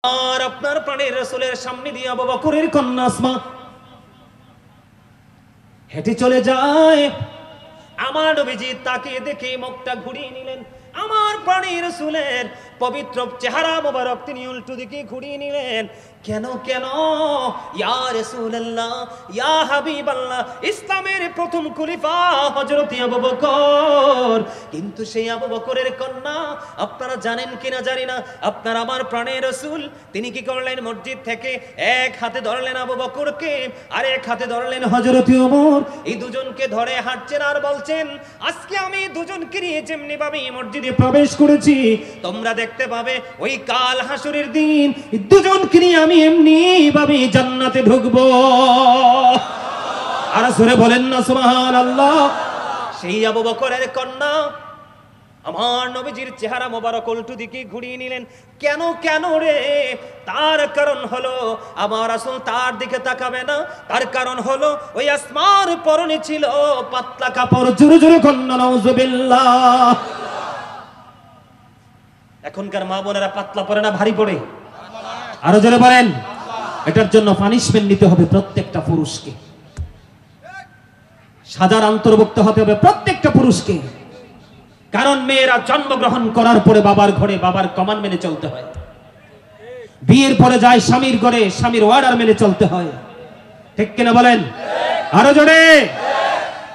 আর আপনার প্রাণের রাসূলের সামনে দিয়ে আবু বকরের কন্যা আসমা হেঁটে চলে যায়। আমার নবীজি তাকে দেখে মুখটা ঘুরিয়ে নিলেন। আমার প্রাণের রাসূলের পবিত্র চেহারা মোবারক তিনি উল্টো দিকে ঘুরিয়ে নিলেন। কেন কেন? ইয়া রাসূলুল্লাহ, ইয়া হাবিবাল্লাহ, ইসলামের প্রথম খলিফা হযরত আবু বকর। কিন্তু সেই আবু বকরের কন্যা, আপনারা জানেন কিনা জানি না, আপনার আমার প্রাণের রাসূল তিনি কি করলেন? মসজিদ থেকে এক হাতে ধরলেন আবু বকরকে, আর এক হাতে ধরলেন হযরত ওমর। এই দুজনকে ধরে হাঁটছেন আর বলছেন, আজকে আমি দুজনকে নিয়ে যেমনি ভাবে মসজিদে প্রবেশ করেছি, তোমরা দেখতে পাবে ওই কাল হাসরের দিন দুজনকে নিয়ে আমি এমনি ভাবে জান্নাতে ঢুকবো। আর জোরে বলেন না সুবহানাল্লাহ। সেই আবু বকরের কন্যা আমার নবীজির চেহারা মোবারক উল্টো দিকে ঘুরিয়ে নিলেন। কেন কেন রে? তার কারণ হলো আমার রাসূল তার দিকে তাকাবে না। তার কারণ হলো ওই আসমার পরনে ছিল পাতলা কাপড়। জোরে জোরে কন্যা নাউজুবিল্লাহ। এখনকার মা বোনেরা পাতলা পরে না ভারী পড়ে? আরো জোরে বলেন। এটার জন্য পানিশমেন্ট নিতে হবে প্রত্যেকটা পুরুষকে, সাজার অন্তর্ভুক্ত হতে হবে প্রত্যেকটা পুরুষকে। কারণ মেয়েরা জন্মগ্রহণ করার পরে বাবার ঘরে বাবার কমান্ড মেনে চলতে হয়, বিয়ের পরে যায় স্বামীর ঘরে স্বামীর অর্ডার মেনে চলতে হয়। ঠিক কিনা বলেন? আরো জোরে।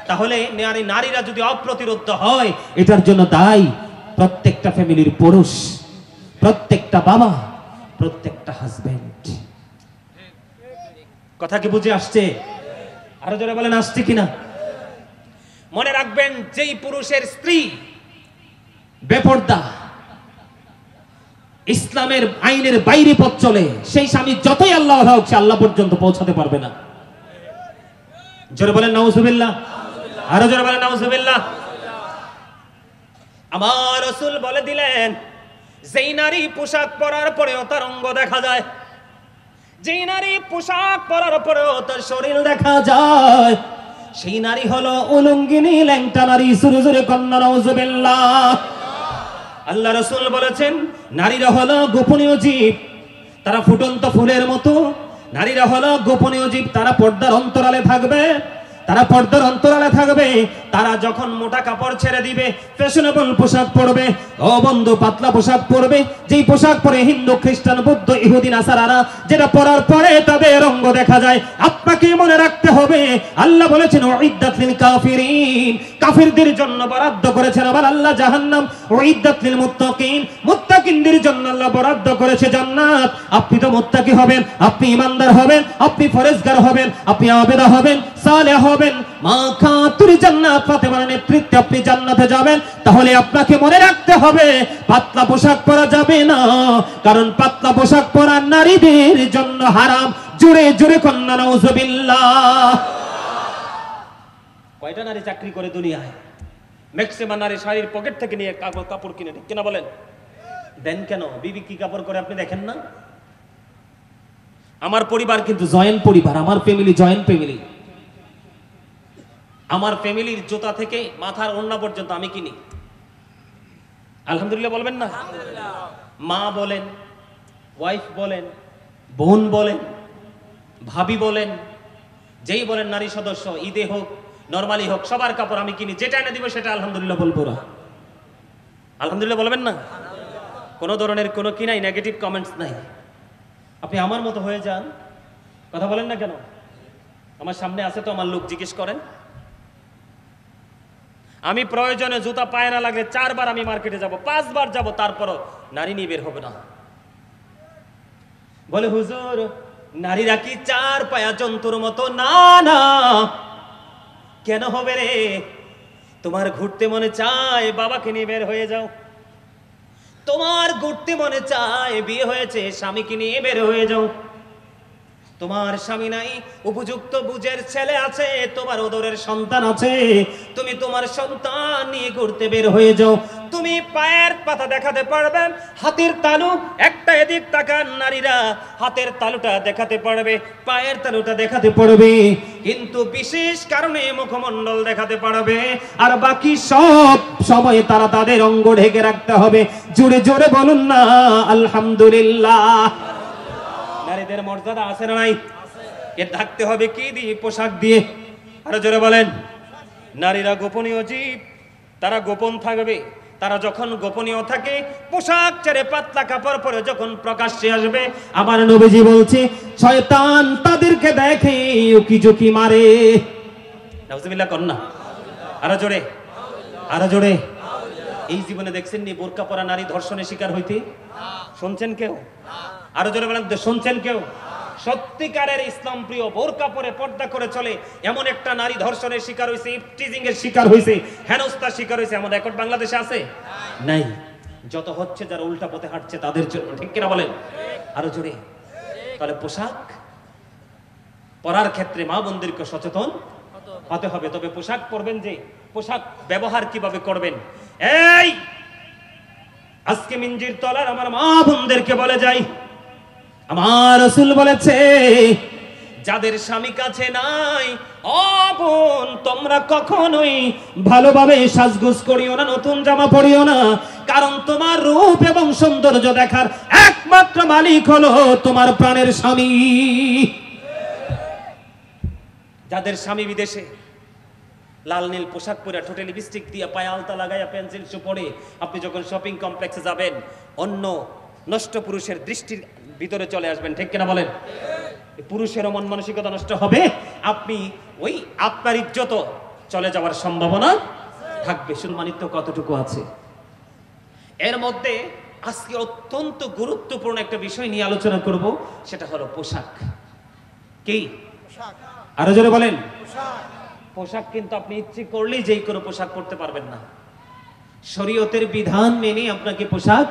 তাহলে নারীরা যদি অপ্রতিরোধ হয়, এটার জন্য দায়ী প্রত্যেকটা ফ্যামিলির পুরুষ, প্রত্যেকটা বাবা, প্রত্যেকটা হাজবেন্ড। কথা কি বুঝে আসছে? আরো জোরে বলেন আসছে কিনা। মনে রাখবেন, যেই পুরুষের স্ত্রী বেপরদা, ইসলামের আইনের বাইরে পথ চলে, সেই স্বামী যতই আল্লাহ হোক সে আল্লাহ পর্যন্ত পৌঁছাতে পারবে না। জোরে বলেন নাউজুবিল্লাহ। আরো জোরে বলেন নাউজুবিল্লাহ। আমার রাসূল বলে দিলেন, যেই নারী পোশাক পরার পরেও তার অঙ্গ দেখা যায়, যেই নারী পোশাক পরার পরেও তার শরীর দেখা যায়, সেই নারী হলো উলঙ্গিনী, ল্যাংটা নারী। জোরে জোরে কন্যা নাউজুবিল্লাহ। আল্লাহ রাসূল বলেছেন, নারীরা হলো গোপনীয় জীব, তারা ফুটন্ত ফুলের মতো। নারীরা হলো গোপনীয় জীব, তারা পর্দার অন্তরালে থাকবে, তারা পর্দার অন্তরালে থাকবে। তারা যখন মোটা কাপড় ছেড়ে দিবে, ফ্যাশনেবল পোশাক পরবে, ও বন্ধু পাতলা পোশাক পরবে, যেই পোশাক পরে হিন্দু খ্রিস্টান বৌদ্ধ ইহুদি নাসারারা, যেটা পরার পরে তাদের অঙ্গ দেখা যায়। আপনাকে মনে রাখতে হবে, আল্লাহ বলেছেন উইদ্দাত লিল কাফিরিন, কাফিরদের জন্য বরাদ্দ করেছেন আবার আল্লাহ জাহান্নাম। উইদ্দাত লিল মুত্তাকিন, মুত্তাকিনদের জন্য আল্লাহ বরাদ্দ করেছে জান্নাত। আপনি তো মুত্তাকি হবেন, আপনি ইমানদার হবেন, আপনি ফরেজগার হবেন, আপনি আবেদা হবেন, সালেহ হবেন, মা খাতুর জান্নাত ফাতেমার নেতৃত্বে আপনি জান্নাতে যাবেন। তাহলে আপনাকে মনে রাখতে হবে, পাতলা পোশাক পরা যাবে না, কারণ পাতলা পোশাক পরা নারীদের জন্য হারাম। জোরে জোরে কন্যা নাউজুবিল্লাহ। কয়টা নারী চাকরি করে দুনিয়ায়? ম্যাক্সিমাম নারী শাড়ির পকেট থেকে নিয়ে কাপড় কিনে, ঠিক কিনা বলেন? দেন কেন? বিবি কি কাপড় করে আপনি দেখেন না? আমার পরিবার কিন্তু জয়েন্ট পরিবার, আমার ফ্যামিলি জয়েন্ট ফ্যামিলি। আমার ফ্যামিলির জুতা থেকে মাথার ওড়না পর্যন্ত আমি কিনি। আলহামদুলিল্লাহ বলবেন না? মা বলেন, ওয়াইফ বলেন, বোন বলেন, ভাবি বলেন, যেই বলেন নারী সদস্য, ঈদে হোক নরমালি হোক, সবার কাপড় আমি কিনি। যেটা এনে দিব সেটা আলহামদুলিল্লাহ বলবো না। আলহামদুলিল্লাহ বলবেন না? কোনো ধরনের কোনো কি নাই, নেগেটিভ কমেন্টস নাই। আপনি আমার মতো হয়ে যান। কথা বলেন না কেন? আমার সামনে আছে তো আমার লোক, জিজ্ঞেস করেন। আমি প্রয়োজনে জুতা পায়ে না লাগলে 4 বার আমি মার্কেটে যাব, 5 বার যাব, তারপরও নারী নিয়ে বের হবে না। বলে হুজুর, নারীরা কি 4 পায়া জন্তুর মতো? না না। কেন হবে রে? তোমার ঘুরতে মনে চায়, বাবাকে নিয়ে বের হয়ে যাও। তোমার ঘুরতে মনে চায়, বিয়ে হয়েছে, স্বামীকে নিয়ে বের হয়ে যাও। তোমার স্বামী নাই, উপযুক্ত বুঝের ছেলে আছে, তোমার ওদরের সন্তান আছে, তুমি তোমার সন্তান নিয়ে ঘুরতে বের হয়ে যাও। তুমি পায়ের পাতা দেখাতে পারবে, হাতের তালু একটা এদিক তাকান নারীরা, হাতের তালুটা দেখাতে পারবে, পায়ের তালুটা দেখাতে পারবে, কিন্তু বিশেষ কারণে মুখমণ্ডল দেখাতে পারবে, আর বাকি সব সময় তারা তাদের অঙ্গ ঢেকে রাখতে হবে। জোরে জোরে বলুন না আলহামদুলিল্লাহ। নারীদের মর্যাদা আছে না নাই? এ থাকতে হবে কি দিয়ে? পোশাক দিয়ে। আরো জোরে বলেন। নারীরা গোপনীয় জীব, তারা গোপন থাকবে। তারা যখন গোপনীয় থাকে, পোশাক ছেড়ে পাতলা কাপড় পরে যখন প্রকাশ্যে আসবে, আমার নবীজি বলছে শয়তান তাদেরকে দেখে উকি ঝুঁকি মারে। নাউজুবিল্লাহ কন্যা। আরো জোরে, আরো জোরে। এই জীবনে দেখছেন নি বোরকা পরা নারী ধর্ষণের শিকার হইতে? শুনছেন কেউ? আরো জোরে বলেন, শুনছেন কেউ? সত্যিকারের ইসলাম প্রিয় বোরকা পরে পর্দা করে চলে এমন একটা নারী ধর্ষণের শিকার হয়েছে, ইফটিজিং এর শিকার হয়েছে, হেনস্থার শিকার হয়েছে, এমন রেকর্ড বাংলাদেশে আছে? নাই। যত হচ্ছে যারা উল্টা পথে হাঁটছে তাদের জন্য, ঠিক কিনা বলেন? আরো জোরে। তাহলে পোশাক পরার ক্ষেত্রে মা বোনদেরকে সচেতন হতে হবে। তবে পোশাক পরবেন যে, পোশাক ব্যবহার কিভাবে করবেন, এই আজকে মিঞ্জির তলার আমার মা বোনদেরকে বলে যাই, আমার রাসূল বলেছে যাদের স্বামী কাছে নাই, ও বোন তোমরা কখনোই ভালোভাবে সাজগোজ করিও না, নতুন জামা পরিও না, কারণ তোমার রূপ এবং সৌন্দর্য দেখার একমাত্র মালিক হলো তোমার প্রাণের স্বামী। যাদের স্বামী বিদেশে, লাল নীল পোশাক পরে, ঠোঁটে লিপস্টিক দিয়ে, পায়ে আলতা লাগাইয়া, পেন্সিল শু পরে আপনি যখন শপিং কমপ্লেক্সে যাবেন, অন্য নষ্ট পুরুষের দৃষ্টির ভিতরে চলে আসবেন, ঠিক কিনা বলেন? পুরুষের মন মানসিকতা নষ্ট হবে, আপনি ওই আপনার ইজ্জত চলে যাওয়ার সম্ভাবনা থাকবে। সম্মানিত কতটুকু আছে এর মধ্যে আজকে অত্যন্ত গুরুত্বপূর্ণ একটা বিষয় নিয়ে আলোচনা করব, সেটা হলো পোশাক। কি? আরো জোরে বলেন। পোশাক কিন্তু আপনি ইচ্ছে করলেই যেই কোনো পোশাক পরতে পারবেন না। শরীয়তের বিধান মেনে আপনাকে পোশাক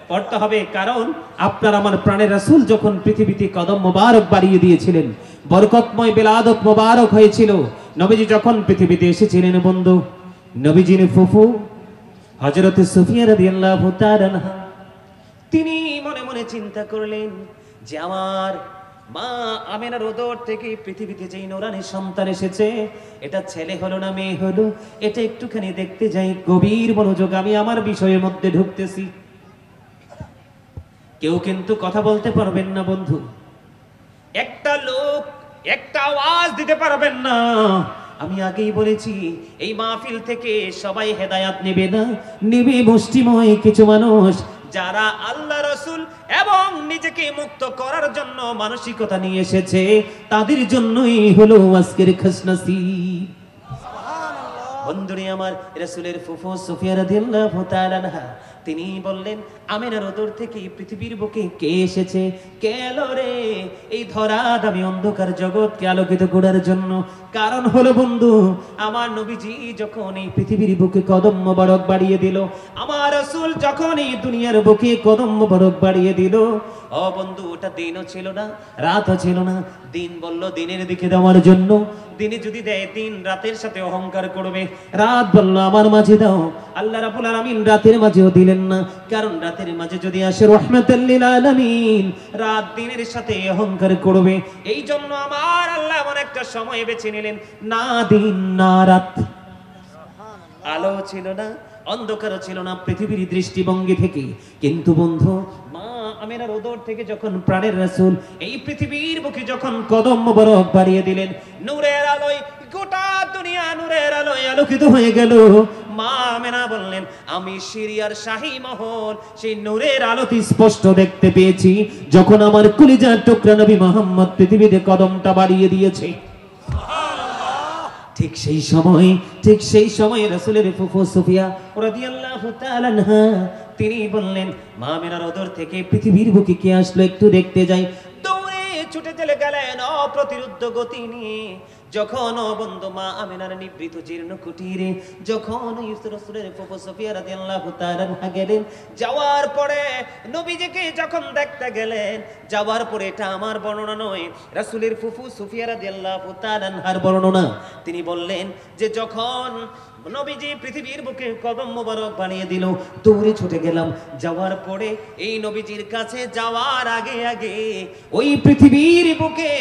পড়তে হবে, কারণ আপনার আমার প্রাণের রাসূল যখন পৃথিবীতে কদম মোবারক বাড়িয়ে দিয়েছিলেন, বরকতময় বেলাদত মোবারক হয়েছিল, নবীজি যখন পৃথিবীতে এসেছিলেন বন্ধু, নবীজির ফুফু হযরত সুফিয়া রাদিয়াল্লাহু তাআলা আনহা তিনি মনে মনে চিন্তা করলেন যে আমার মা আমেনার উদর থেকে পৃথিবীতে যেই নূরানী সন্তান এসেছে, এটা ছেলে হলো না মেয়ে হলো, এটা একটুখানি দেখতে যাই। গভীর মনোযোগ আমি আমার বিষয়ের মধ্যে ঢুকতেছি। কেউ কিন্তু কথা বলতে পারবেন না বন্ধু, একটা লোক একটা আওয়াজ দিতে পারবেন না। আমি আগেই বলেছি এই মাহফিল থেকে সবাই হেদায়াত নেবে না, নেবে মুষ্টিময় কিছু মানুষ যারা আল্লাহ রাসূল এবং নিজেকে মুক্ত করার জন্য মানসিকতা নিয়ে এসেছে, তাদের জন্যই হলো আজকের খাসনসিব। বন্ধুরে আমার, রাসূলের ফুফু সুফিয়া রাদিয়াল্লাহু তাআলা আনহা তিনি বললেন, আমিনার উদর থেকে পৃথিবীর বুকে কে এসেছে, কে এলো রে এই ধরা দামি অন্ধকার জগৎকে আলোকিত করার জন্য? কারণ হলো বন্ধু, আমার নবীজি যখন এই পৃথিবীর বুকে কদম মোবারক বাড়িয়ে দিল, আমার রাসূল যখন এই দুনিয়ার বুকে কদম মোবারক বাড়িয়ে দিল, ও বন্ধু ওটা দিনও ছিল না, রাতও ছিল না। দিন বলল দিনের দিকে দেওয়ার জন্য, দিনে যদি দেয় দিন রাতের সাথে অহংকার করবে, রাত বলল আমার মাঝে দাও, আল্লাহ রাব্বুল আলামিন রাতের মাঝেও দিলেন না, কারণ রাতের মাঝে যদি আসে রাহমাতাল লিল আলামিন, রাত দিনের সাথে অহংকার করবে। এই জন্য আমার আল্লাহ এমন একটা সময় বেছে নিলেন, না দিন না রাত, আলো ছিল না, অন্ধকারও ছিল না পৃথিবীর দৃষ্টিভঙ্গি থেকে। কিন্তু বন্ধু, মা আমিনার উদর থেকে যখন প্রাণের রাসূল এই পৃথিবীর বুকে যখন কদম মোবারক বাড়িয়ে দিলেন, নূরের আলোয় গোটা দুনিয়া নূরের আলোয় আলোকিত হয়ে গেল। মা আমিনা বললেন, আমি সিরিয়ার শাহী মহল সেই নূরের আলোতে স্পষ্ট দেখতে পেয়েছি যখন আমার কলিজার টুকরা নবী মুহাম্মদ পৃথিবীতে কদমটা বাড়িয়ে দিয়েছে। ঠিক সেই সময় রাসূলের ফুফু সুফিয়া রাদিয়াল্লাহু তাআলা আনহা তিনি বললেন, মা আমিনার উদর থেকে পৃথিবীর বুকে কে আসলো একটু দেখতে যাই। দৌড়ে ছুটে চলে গেলেন অপ্রতিরোধ্য গতি নিয়ে। যখন বন্ধু মা আমিনার নিবৃত জীর্ণ কুটিরে যখন রাসূলের ফুফু সুফিয়া রাদিয়াল্লাহু তাআলা আনহা গেলেন, যাওয়ার পরে নবীজিকে যখন দেখতে গেলেন, যাওয়ার পরে এটা আমার বর্ণনা নয়, রাসূলের ফুফু সুফিয়া রাদিয়াল্লাহু তাআলা আনহার বর্ণনা। তিনি বললেন যে যখন নবীজি পৃথিবীর বুকে কদম মোবারক বানিয়ে দিল, দৌড়ে ছুটে গেলাম। যাওয়ার পরে এই নবীজির কাছে যাওয়ার আগে আগে ওই পৃথিবীর বুকে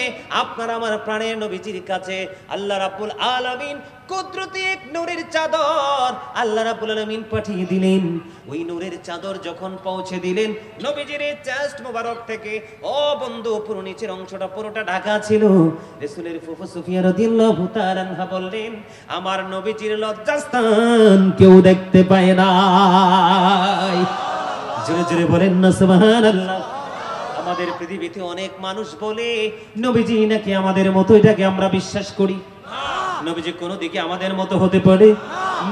আপনার আমার প্রাণের নবীজির কাছে আল্লাহ রাব্বুল আলামিন কুদরতি এক নূরের চাদর আল্লাহ রাব্বুল আলামিন পাঠিয়ে দিলেন। ওই নূরের চাদর যখন পৌঁছে দিলেন নবীজির চেস্ট মোবারক থেকে, ও বন্ধু, পুরো নিচের অংশটা পুরোটা ঢাকা ছিল। রাসূলের ফুফু সুফিয়া রাদিয়াল্লাহু তাআলা আনহা বললেন, আমার নবীজির লজ্জাস্থান কেউ দেখতে পায় না। জোরে জোরে বলেন না সুবহানাল্লাহ। আমাদের পৃথিবীতে অনেক মানুষ বলে নবীজি নাকি আমাদের মতো, এটাকে আমরা বিশ্বাস করি। নবীজি কোন দিকে আমাদের মতো হতে পারে?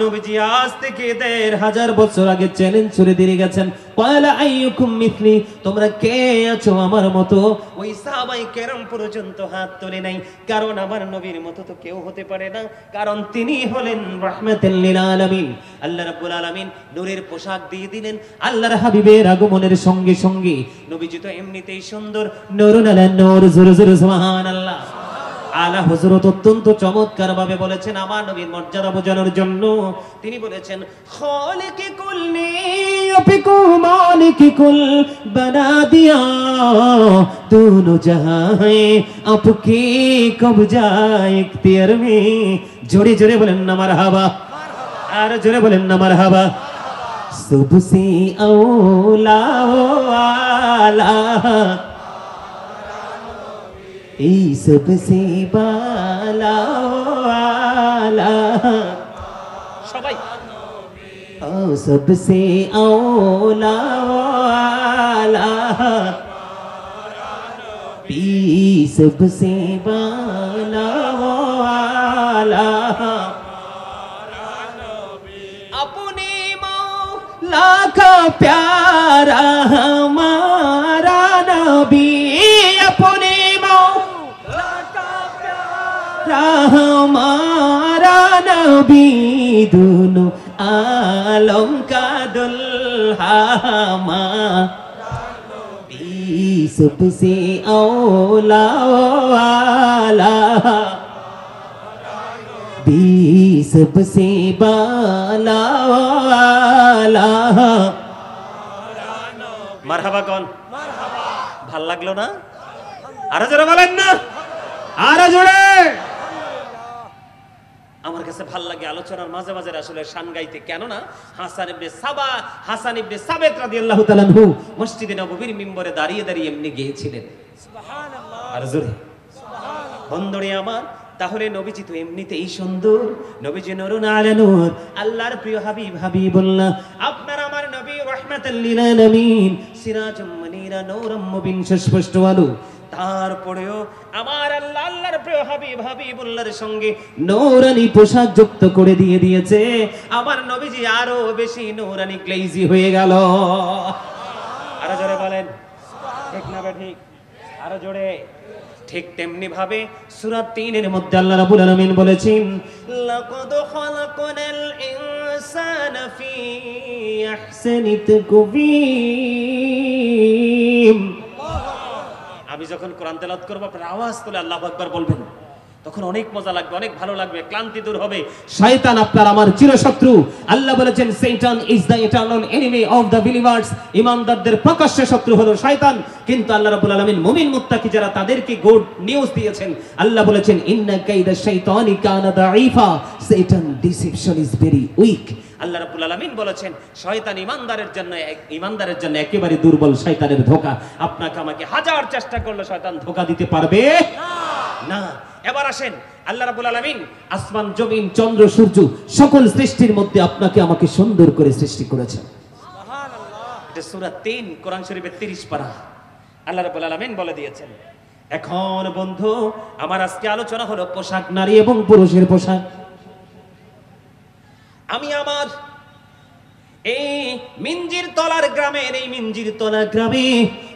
নবীজি আজ থেকে ১৫০০ বছর আগে চ্যালেঞ্জ ছুড়ে দিয়ে গেছেন, ক্বালা আইয়ুকুম মিথলি, তোমরা কে আছো আমার মতো? ওই সাহাবায়ে কেরাম পর্যন্ত হাত তোলে নাই, কারণ আমার নবীর মতো তো কেউ হতে পারে না, কারণ তিনি হলেন রাহমাতাল লিল আলামিন। আল্লাহ রাব্বুল আলামিন নূরের পোশাক দিয়ে দিলেন। আল্লাহর হাবিবের আগমনের সঙ্গে সঙ্গে নবীজি তো এমনিতেই সুন্দর, নূরুন আলা নূর, জোরে জোরে সুবহানাল্লাহ। আলা হযরত অত্যন্ত চমৎকার ভাবে বলেছেন আমার নবীর মর্যাদা বোঝানোর জন্য। তিনি বলেছেন, খালিকি কুল্লি আফিকু মালিকি কুল বানা দিয়া, দোনো জাহাঁ আপকে কবজা ইখতিয়ার মে। জোরে জোরে বলেন না মারহাবা, আর জোরে বলেন না মারহাবা। সুবসে আওলা আলা, এই সবসে বালা আলা, সবাই ও সবসে আওলা আলা, পি সবসে বালা আলা, अपने मौला का प्यारा हमारा नबी, अपने हमारा नबी, दोनों आलम का दुल्हा हमारा नबी, सबसे औला वाला, सबसे बाला वाला। মারহাবা কোন? ভাল লাগলো না? আরো জোরে বলেন না, আরো জোরে। আমার কাছে ভাল লাগে আলোচনার মাঝে মাঝে আসলে শান গাইতে, কেননা হাসান ইবনে সাবিত রাদিয়াল্লাহু তাআলা আনহু মসজিদে নববীর মিম্বরে দাঁড়িয়ে দাঁড়িয়ে এমনি গেয়েছিলেন, সুবহানাল্লাহ, আর জোরে সুবহানাল্লাহ। বন্ধুরে আমার, তাহলে নবীজি তো এমনিতেই সুন্দর, নবীজি নূরুন আলা নূর, আল্লাহর প্রিয় হাবিব হাবিবুল্লাহ। আপনার আমার নবী রাহমাতাল লিল আলামিন, সিরাজুম মুনীরা, নূরুম মুবিন, সুস্পষ্ট আলো। তারপরেও আমার আল্লাহ আল্লাহর প্রিয় হাবিব হাবিবুল্লাহর সঙ্গে নূরানি পোশাক যুক্ত করে দিয়েছে। আমার নবীজি আরো বেশি নূরানি গ্লেজি হয়ে গেল। আরো জোরে বলেন, ঠিক না ঠিক? আরো জোরে। ঠিক তেমনি ভাবে সূরা ৩ এর মধ্যে আল্লাহ রাব্বুল আলামিন বলেছেন, লাকাদ খালাকনাল ইনসানা ফি আহসানি তাকওয়িম। আমি যখন কোরআন তেলাওয়াত করব আপনারা আওয়াজ তুলে আল্লাহু আকবার বলবেন, তখন অনেক মজা লাগবে, অনেক ভালো লাগবে, ক্লান্তি দূর হবে। শয়তান আপনার আমার চিরশত্রু। আল্লাহ বলেছেন, শয়তান is the eternal enemy of the believers. ঈমানদারদের প্রকাশ্য শত্রু হলো শয়তান। কিন্তু আল্লাহ রাব্বুল আলামিন মুমিন মুত্তাকি যারা, তাদেরকে গুড নিউজ দিয়েছেন। আল্লাহ বলেছেন, ইন্না কাইদা শাইতানি কানা দাঈফা, শয়তান ডিসেপশন ইজ ভেরি উইক। আল্লাহ রাব্বুল আলামিন বলেছেন, শয়তান ঈমানদারের জন্য একেবারে দুর্বল, শয়তানের ধোঁকা। আপনাকে আমাকে হাজার চেষ্টা করলে শয়তান ধোঁকা দিতে পারবে না। এবার আসেন, আল্লাহ রাব্বুল আলামিন আসমান, জমিন, চন্দ্র, সূর্য, সকল সৃষ্টির মধ্যে আপনাকে আমাকে সুন্দর করে সৃষ্টি করেছেন, সুবহানাল্লাহ। এটা সূরা ৩ কোরআন শরীফের ৩০ পারা। আল্লাহ রাব্বুল আলামিন বলে দিয়েছেন। এখন বন্ধু আমার, আজকে আলোচনা হলো পোশাক, নারী এবং পুরুষের পোশাক। আমি আমার এই মিঞ্জির তলার গ্রামের, এই মিঞ্জির তলা গ্রামে,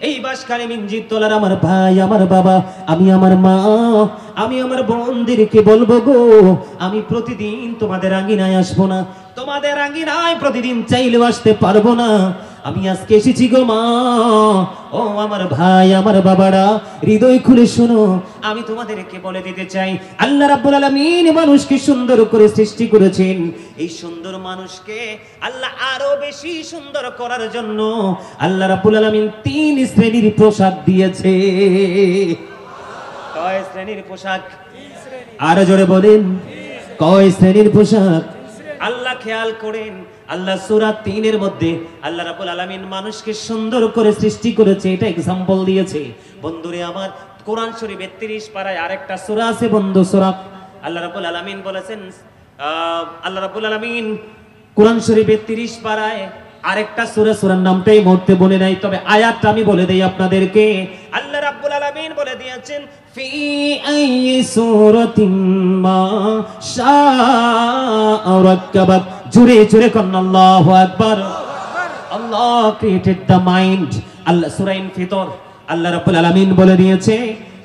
এই বাঁশখালী মিঞ্জির তলার আমার ভাই, আমার বাবা, আমি আমার মা, আমি আমার বোনদেরকে বলবো গো, আমি প্রতিদিন তোমাদের আঙ্গিনায় আসবো না, তোমাদের আঙ্গিনায় প্রতিদিন চাইলেও আসতে পারবো না। আমি আজকে এসেছি গো মা, ও আমার ভাই, আমার বাবারা, হৃদয় খুলে শোনো। আমি তোমাদেরকে বলে দিতে চাই, আল্লাহ রাব্বুল আলামিন মানুষকে সুন্দর করে সৃষ্টি করেছেন। এই সুন্দর মানুষকে আল্লাহ আরো বেশি সুন্দর করার জন্য আল্লাহ রাব্বুল আলামিন ৩ শ্রেণীর পোশাক দিয়েছে। কয় শ্রেণীর পোশাক? আরো জোরে বলেন। কয় শ্রেণীর পোশাক? আল্লাহ খেয়াল করেন, আল্লাহ সূরা 3 এর মধ্যে আল্লাহ রাব্বুল আলামিন মানুষকে সুন্দর করে সৃষ্টি করেছে, এটা एग्जांपल দিয়েছে। বন্ধুরে আমার, কোরআন শরীফ 32 পারায় আরেকটা সূরা আছে বন্ধু, সূরা আল্লাহ রাব্বুল আলামিন বলেছেন, আল্লাহ রাব্বুল আলামিন কোরআন শরীফ 32 পারায় আরেকটা সূরার নামটাই মুহূর্তে বলে নাই, তবে আয়াতটা আমি বলে দেই আপনাদেরকে। আল্লাহ রাব্বুল আলামিন বলে দিয়েছেন, ফি আইয়ি সূরাতিন মা শাআ রাক্কাবাক। জোরে জোরে কোন আল্লাহু আকবার। আল্লাহ ক্রিয়েটেড দ্য মাইন্ড। আল্লাহ সূরা ইনফিতর আল্লাহ রাব্বুল আলামিন বলে দিয়েছে,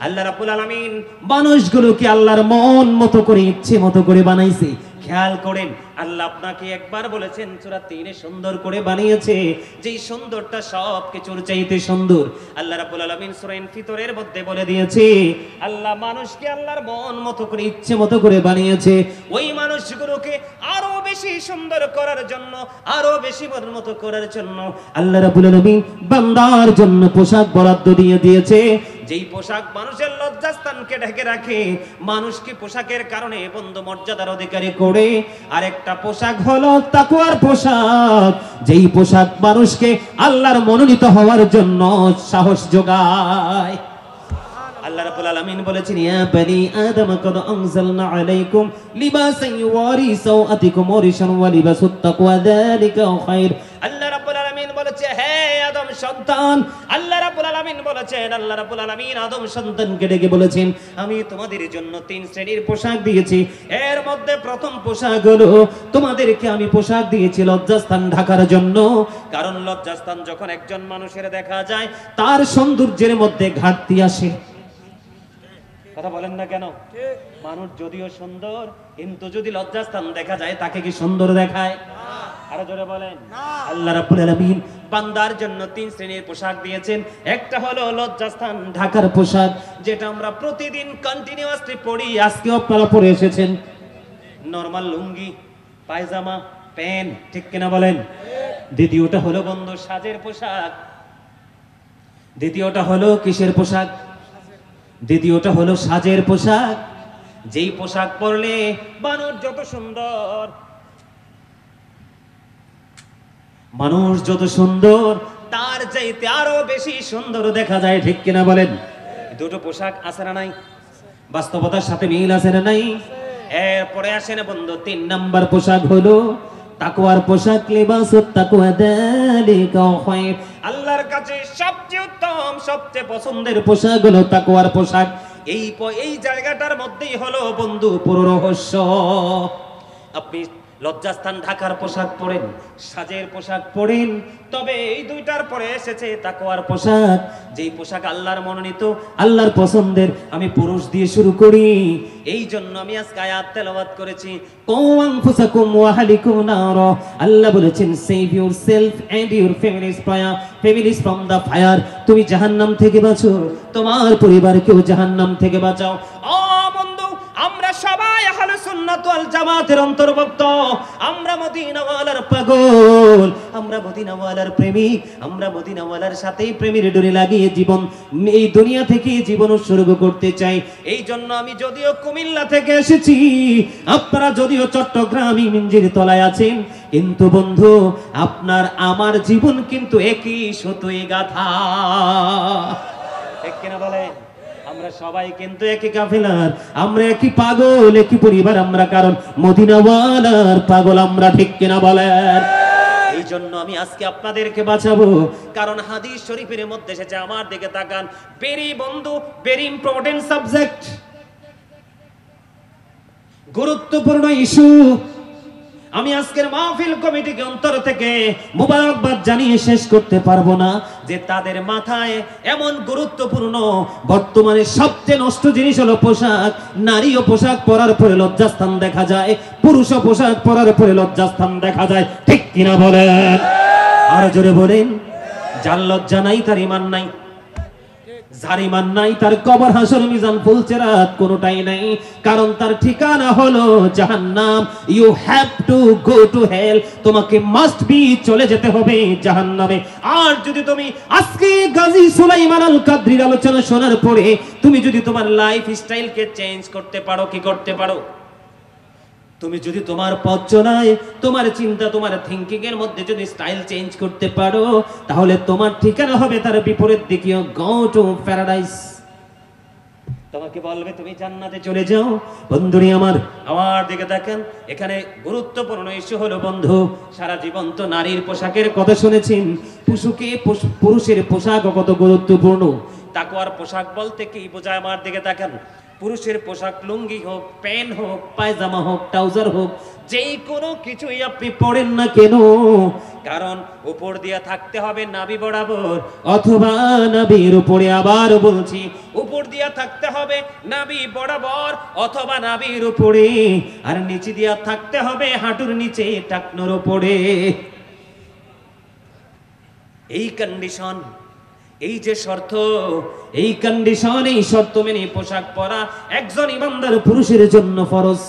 আল্লাহ রাব্বুল আলামিন মানুষগুলোকে আল্লাহর মন মতো করে ইচ্ছে মতো করে বানাইছে। খেয়াল করেন, আল্লাহ আপনাকে একবার বলেছেন সূরা 3 এ সুন্দর করে বানিয়েছে, যেই সুন্দরটা সব কিছুর চাইতে সুন্দর। আল্লাহ রাব্বুল আলামিন সূরা ইনফিতরের মধ্যে বলে দিয়েছে, আল্লাহ মানুষকে আল্লাহর মন মতো করে ইচ্ছে মতো করে বানিয়েছে। ওই মানুষগুলোকে আরো বেশি সুন্দর করার জন্য, আরো বেশি মন মতো করার জন্য আল্লাহ রাব্বুল আলামিন বান্দার জন্য পোশাক বরাদ্দ দিয়ে দিয়েছে। যেই পোশাক মানুষের লজ্জাস্থানকে ঢেকে রাখে, মানুষকে পোশাকের কারণে বন্ধু মর্যাদার অধিকারী করে। আরেকটা পোশাক হলো তাকওয়ার পোশাক, যেই পোশাক মানুষকে আল্লাহর মনোনীত হওয়ার জন্য সাহস যোগায়। আল্লাহ রাব্বুল আলামিন বলেছেন, ইয়া বনি আদম কদ আনজালনা আলাইকুম লিবাসান ইওয়ারি সাওআতিকুম ওয়া রিশান ওয়া লিবাসুত তাকওয়া যালিকা খায়র। আল্লাহ রাব্বুল আলামিন বলেছে, হে আদম সন্তান, আল্লাহ রাব্বুল আলামিন বলেছেন, আল্লাহ রাব্বুল আলামিন আদম সন্তানকে ডেকে বলেছেন, আমি তোমাদের জন্য 3 শ্রেণীর পোশাক দিয়েছি। এর মধ্যে প্রথম পোশাক হলো, তোমাদেরকে আমি পোশাক দিয়েছি লজ্জাস্থান ঢাকার জন্য। কারণ লজ্জাস্থান যখন একজন মানুষের দেখা যায়, তার সৌন্দর্যের মধ্যে ঘাটতি আসে। কথা বলেন না কেন? মানুষ যদিও সুন্দর, কিন্তু যদি লজ্জাস্থান দেখা যায়, তাকে কি সুন্দর দেখায়? আরো জোরে বলেন। আল্লাহ রাব্বুল আলামিন বান্দার জন্য 3 শ্রেণীর পোশাক দিয়েছেন। একটা হলো লজ্জাস্থান ঢাকার পোশাক, যেটা আমরা প্রতিদিন কন্টিনিউয়াসলি পরি। আজকে আপনারা পরে এসেছেন নরমাল লুঙ্গি, পায়জামা, প্যান্ট, ঠিক কিনা বলেন? দ্বিতীয়টা হলো বন্ধু সাজের পোশাক। দ্বিতীয়টা হলো কিসের পোশাক? দ্বিতীয়টা হলো সাজের পোশাক। যেই পোশাক পরলে মানুষ যত সুন্দর, মানুষ যত সুন্দর তার চাইতে আরো বেশি সুন্দর দেখা যায়, ঠিক কিনা বলেন? দুটো পোশাক আছে না নাই? বাস্তবতার সাথে মিল আছে না নাই? এরপরে আসে না বন্ধু 3 নাম্বার পোশাক হলো তাকওয়ার পোশাক। লিবাসুত তাকওয়া যালিকা খায়র। আল্লাহর কাছে সবচেয়ে উত্তম, সবচেয়ে পছন্দের পোশাক হলো তাকওয়ার পোশাক। এই জায়গাটার মধ্যেই হলো বন্ধু পুরো রহস্য। আপনি লজ্জাস্থান ঢাকার পোশাক পরেন, সাজের পোশাক পরেন, তবে এই দুইটার পরে এসেছে তাকওয়ার পোশাক। যেই পোশাক আল্লাহর মনোনীত, আল্লাহর পছন্দের। আমি পুরুষ দিয়ে শুরু করি, এই জন্য আমি আজকে আয়াত তেলাওয়াত করেছি। কৌ আনফুসাকুম ওয়া আহলিকুম নারা। আল্লাহ বলেছেন, save yourself and your families from the fire. তুমি জাহান্নাম থেকে বাঁচো, তোমার পরিবারকেও জাহান্নাম থেকে বাঁচাও। ও বন্ধু, আমরা সবাই আহলে সুন্নাত ওয়াল জামাতের অন্তর্ভুক্ত। আমরা মদিনাওয়ালার পাগল, আমরা মদিনাওয়ালার প্রেমিক, আমরা মদিনাওয়ালার সাথেই প্রেমের ডোরে লাগিয়ে জীবন এই দুনিয়া থেকে জীবন উৎসর্গ করতে চাই। এই জন্য আমি যদিও কুমিল্লা থেকে এসেছি, আপনারা যদিও চট্টগ্রাম মিঞ্জির তলায় আছেন, কিন্তু বন্ধু আপনার আমার জীবন কিন্তু একই সুতোয় গাঁথা, ঠিক কিনা বলেন? আমরা সবাই কিন্তু একই কাফেলার, আমরা একই পাগল, একই পরিবার আমরা, কারণ মদিনাওয়ালার পাগল আমরা, ঠিক কিনা বলেন? এই জন্য আমি আজকে আপনাদেরকে বাঁচাবো, কারণ হাদিস শরীফের মধ্যে এসেছে, আমার দিকে তাকান, ভেরি বন্ধু, ভেরি ইম্পর্টেন্ট সাবজেক্ট, গুরুত্বপূর্ণ ইস্যু। আমি আজকের মাহফিল কমিটিকে অন্তর থেকে মুবারকবাদ জানিয়ে শেষ করতে পারবো না, যে তাদের মাথায় এমন গুরুত্বপূর্ণ, বর্তমানে সবচেয়ে নষ্ট জিনিস হলো পোশাক। নারীও পোশাক পরার পরে লজ্জাস্থান দেখা যায়, পুরুষও পোশাক পরার পরে লজ্জাস্থান দেখা যায়, ঠিক কিনা বলেন? আর জোরে বলেন। যার লজ্জা নাই তার ঈমান নাই, যার ঈমান নাই তার কবর হাসর মিজান ফুলসিরাত কোনোটাই নাই, কারণ তার ঠিকানা হলো জাহান্নাম। You have to go to hell, তোমাকে মাস্ট বি চলে যেতে হবে জাহান্নামে। আর যদি তুমি আজকে গাজী সুলাইমান আল কাদরির আলোচনা শোনার পরে তুমি যদি তোমার লাইফ স্টাইলকে চেঞ্জ করতে পারো, কি করতে পারো? তুমি যদি তোমার পথ চলায়, তোমার চিন্তা, তোমার থিঙ্কিং এর মধ্যে যদি স্টাইল চেঞ্জ করতে পারো, তাহলে তোমার ঠিকানা হবে তার বিপরীত দিকে, গো টু প্যারাডাইস। তোমাকে বলবে তুমি জান্নাতে চলে যাও। বন্ধুরি আমার দিকে দেখেন, এখানে গুরুত্বপূর্ণ ইস্যু হলো বন্ধু, সারা জীবন তো নারীর পোশাকের কথা শুনেছেন। পুরুষের পোশাক কত গুরুত্বপূর্ণ। তাকওয়ার পোশাক বলতে কি বোঝায়? আমার দিকে দেখেন, পুরুষের পোশাক লুঙ্গি হোক, প্যান্ট হোক, পায়জামা হোক, ট্রাউজার হোক, যেই কোনো কিছুই আপনি পরেন না কেন, কারণ উপর দিয়ে থাকতে হবে নাভি বরাবর, অথবা নাভির উপরে, আবার বলছি উপর দিয়ে থাকতে হবে নাভি বরাবর অথবা নাভির উপরে, আর নিচে দিয়ে থাকতে হবে হাঁটুর নিচে, টাকনোর উপরে। এই কন্ডিশন, এই যে শর্ত, এই কন্ডিশন, এই শর্ত মেনে পোশাক পরা একজন ইমানদার পুরুষের জন্য ফরজ।